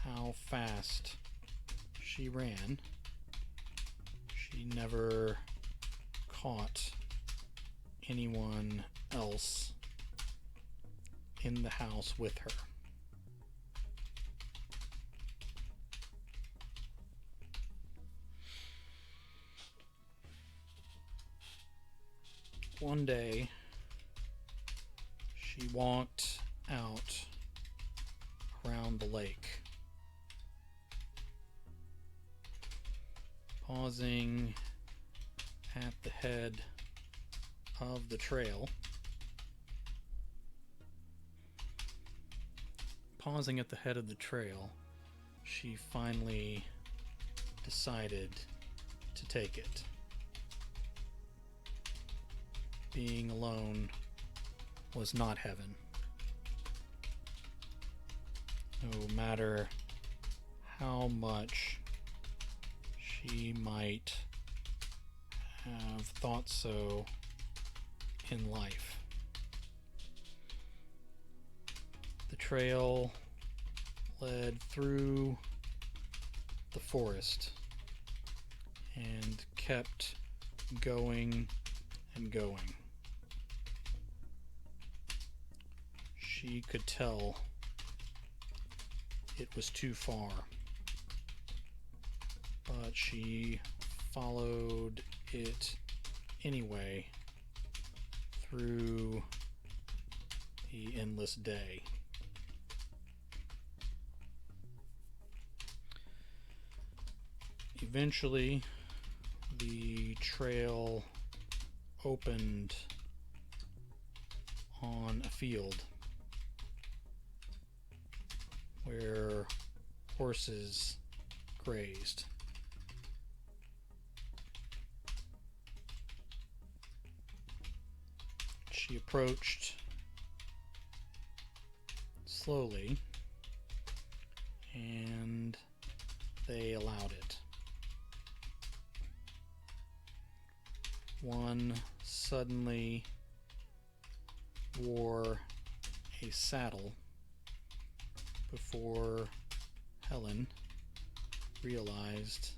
how fast she ran, she never caught anyone else in the house with her. One day, she walked out around the lake, pausing at the head of the trail, pausing at the head of the trail, she finally decided to take it. Being alone was not heaven. No matter how much she might have thought so in life. The trail led through the forest and kept going and going. She could tell it was too far, but she followed it anyway through the endless day. Eventually, the trail opened on a field where horses grazed. She approached slowly, and they allowed it. One suddenly wore a saddle before Helen realized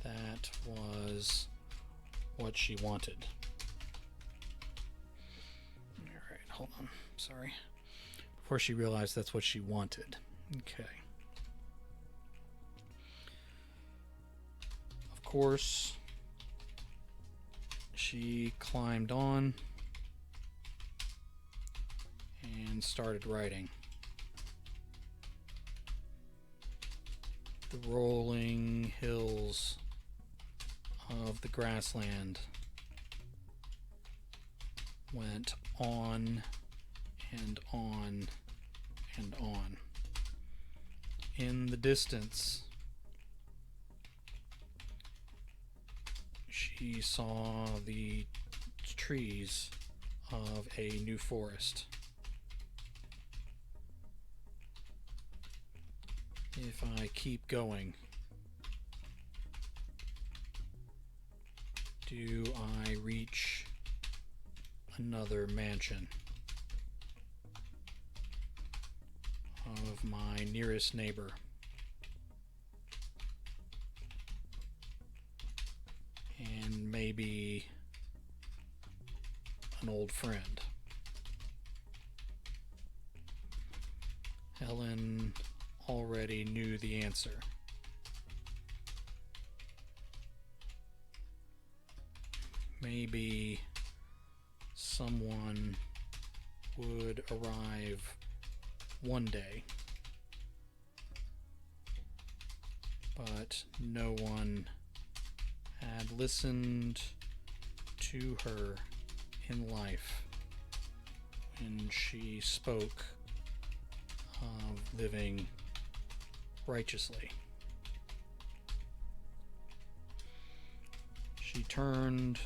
that was what she wanted. Alright, hold on. Sorry. Before she realized that's what she wanted. Okay. Of course, she climbed on and started riding. The rolling hills of the grassland went on and on and on. In the distance, she saw the trees of a new forest. If I keep going, do I reach another mansion of my nearest neighbor? And maybe an old friend. Helen already knew the answer. Maybe someone would arrive one day, but no one had listened to her in life when she spoke of living righteously. She turned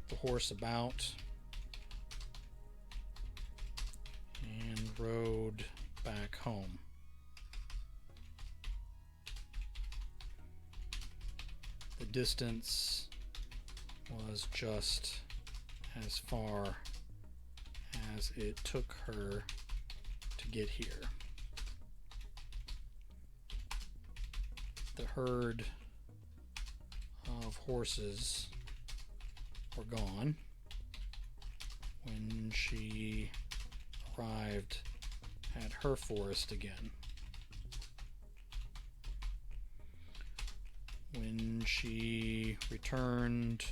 the horse about and rode back home. The distance was just as far as it took her to get here. The herd of horses were gone when she arrived at her forest again. When she returned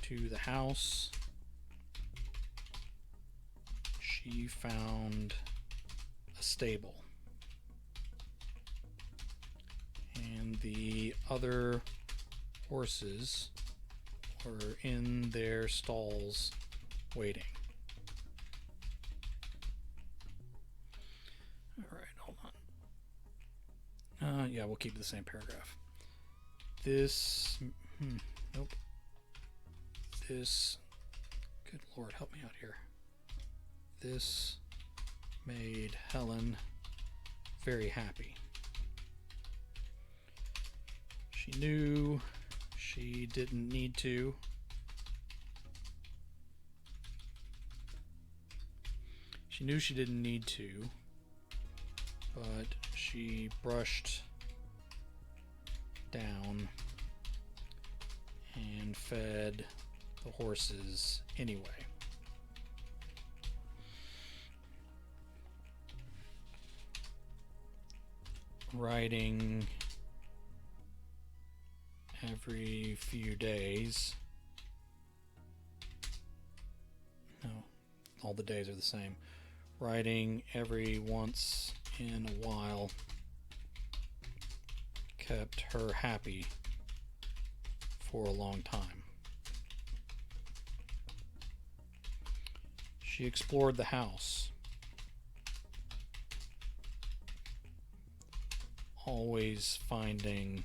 to the house, she found a stable. And the other horses were in their stalls waiting. Alright, hold on. Yeah, we'll keep the same paragraph. This... nope. This... Good Lord, help me out here. This made Helen very happy. She knew she didn't need to. She knew she didn't need to, but she brushed down and fed the horses anyway. Riding every few days. No, all the days are the same. Riding every once in a while kept her happy for a long time. She explored the house, always finding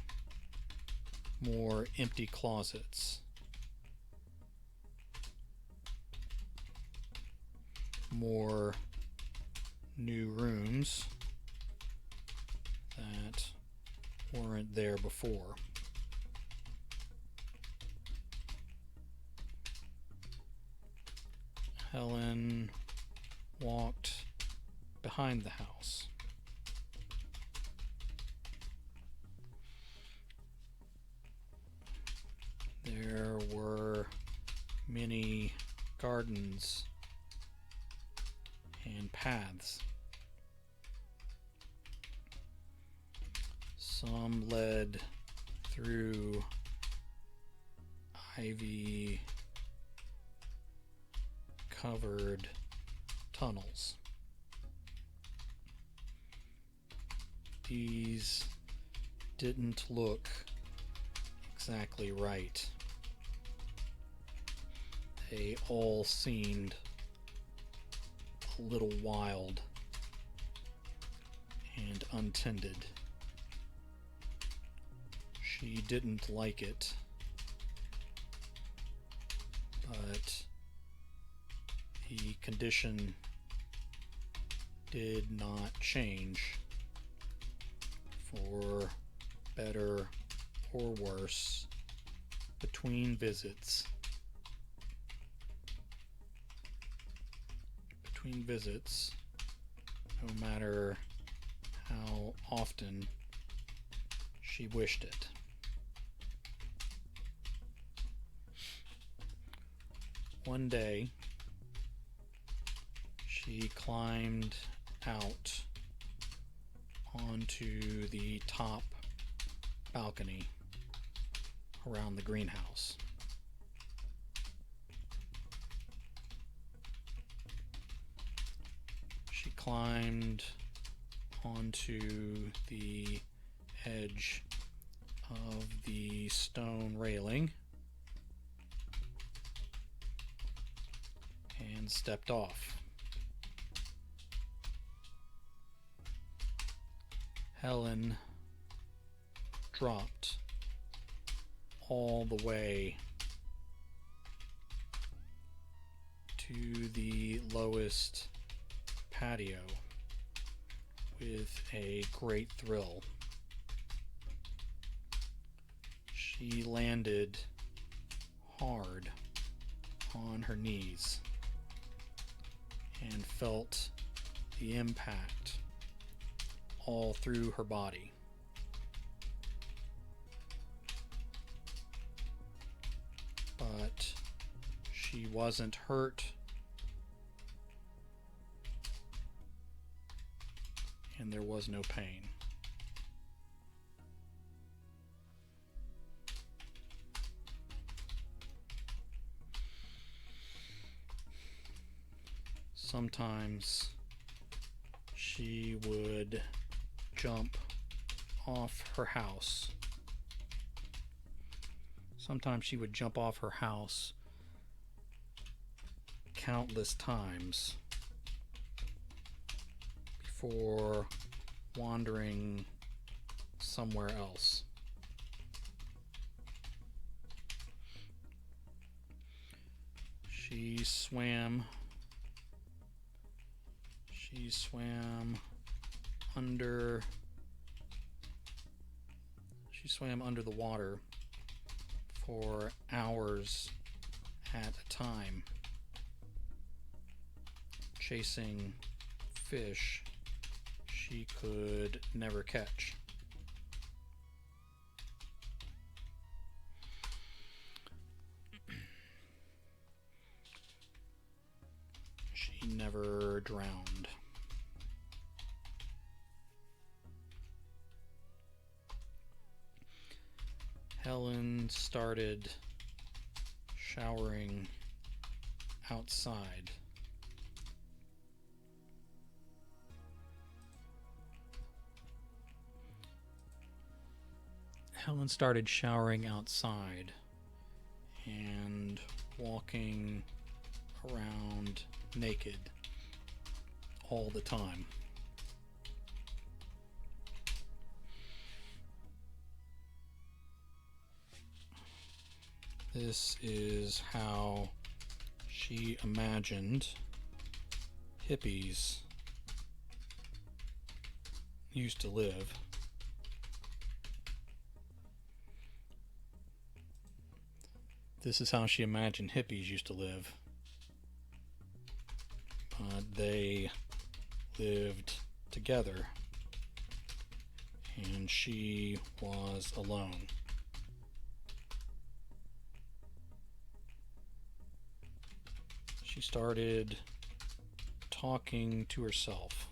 more empty closets, more new rooms that weren't there before. Helen walked behind the house. There were many gardens and paths. Some led through ivy covered tunnels. These didn't look exactly right. They all seemed a little wild and untended. She didn't like it, but the condition did not change for better or worse between visits. No matter how often she wished it. One day, she climbed out onto the top balcony around the greenhouse. She climbed onto the edge of the stone railing and stepped off. Helen dropped all the way to the lowest patio with a great thrill. She landed hard on her knees and felt the impact all through her body. But she wasn't hurt, and there was no pain. Sometimes she would jump off her house Sometimes she would jump off her house countless times before wandering somewhere else. She swam under the water for hours at a time, chasing fish she could never catch. She never drowned. Helen started showering outside. Helen started showering outside and walking around naked all the time. This is how she imagined hippies used to live. This is how she imagined hippies used to live. But they lived together, and she was alone. She started talking to herself,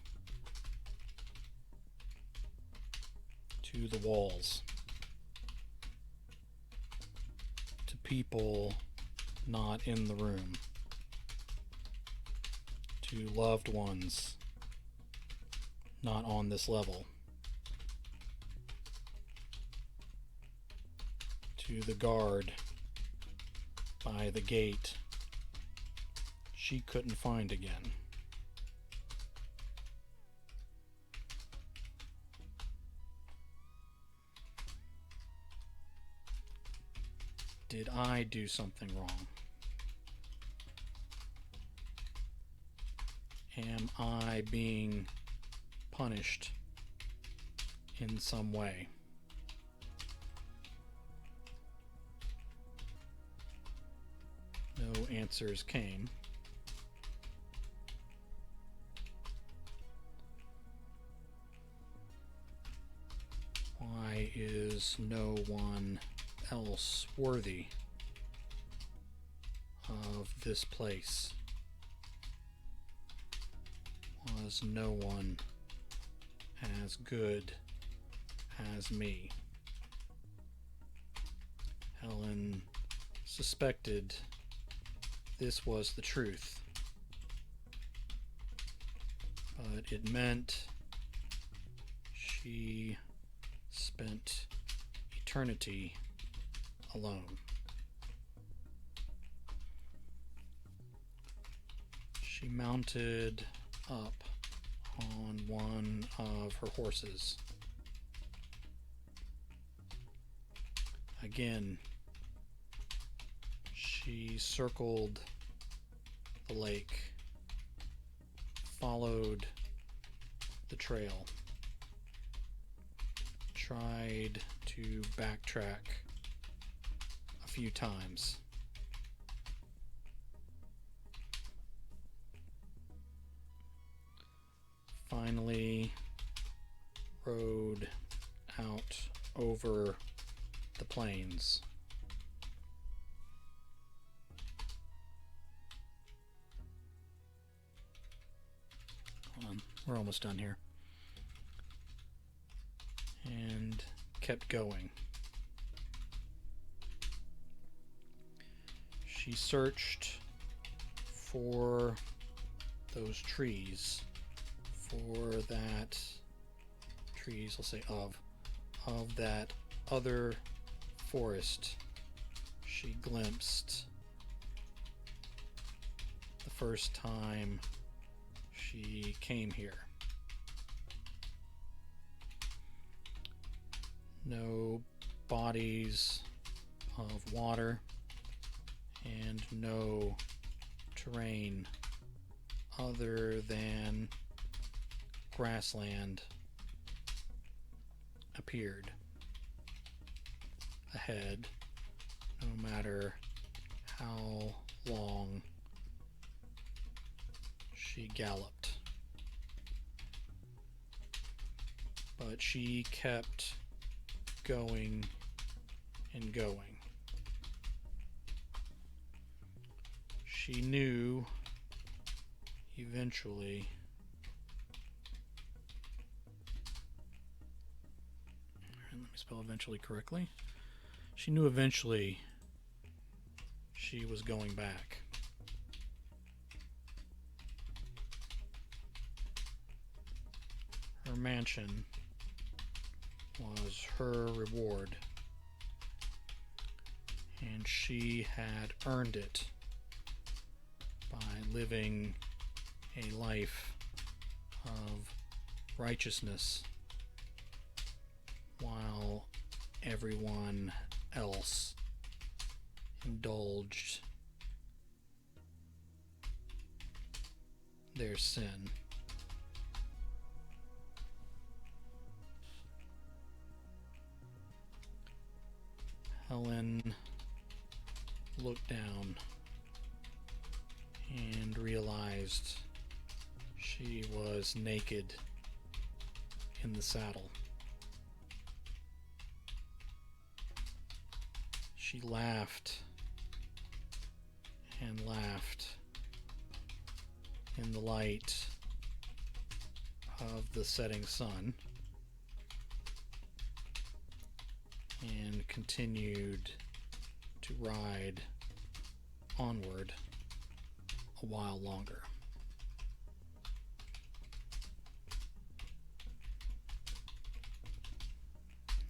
to the walls, to people not in the room, to loved ones not on this level, to the guard by the gate she couldn't find again. Did I do something wrong? Am I being punished in some way? No answers came. Why is no one else worthy of this place? Was no one as good as me? Helen suspected this was the truth, but it meant she spent eternity alone. She mounted up on one of her horses. Again, she circled the lake, followed the trail, tried to backtrack a few times. Finally rode out over the plains. Hold on, we're almost done here. And kept going. She searched for those trees, for that trees, I'll say of that other forest she glimpsed the first time she came here. No bodies of water and no terrain other than grassland appeared ahead, no matter how long she galloped. But she kept going and going. She knew eventually let me spell eventually correctly. She knew eventually she was going back. Her mansion was her reward, and she had earned it by living a life of righteousness while everyone else indulged their sin. Helen looked down and realized she was naked in the saddle. She laughed and laughed in the light of the setting sun and continued to ride onward a while longer.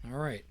All right.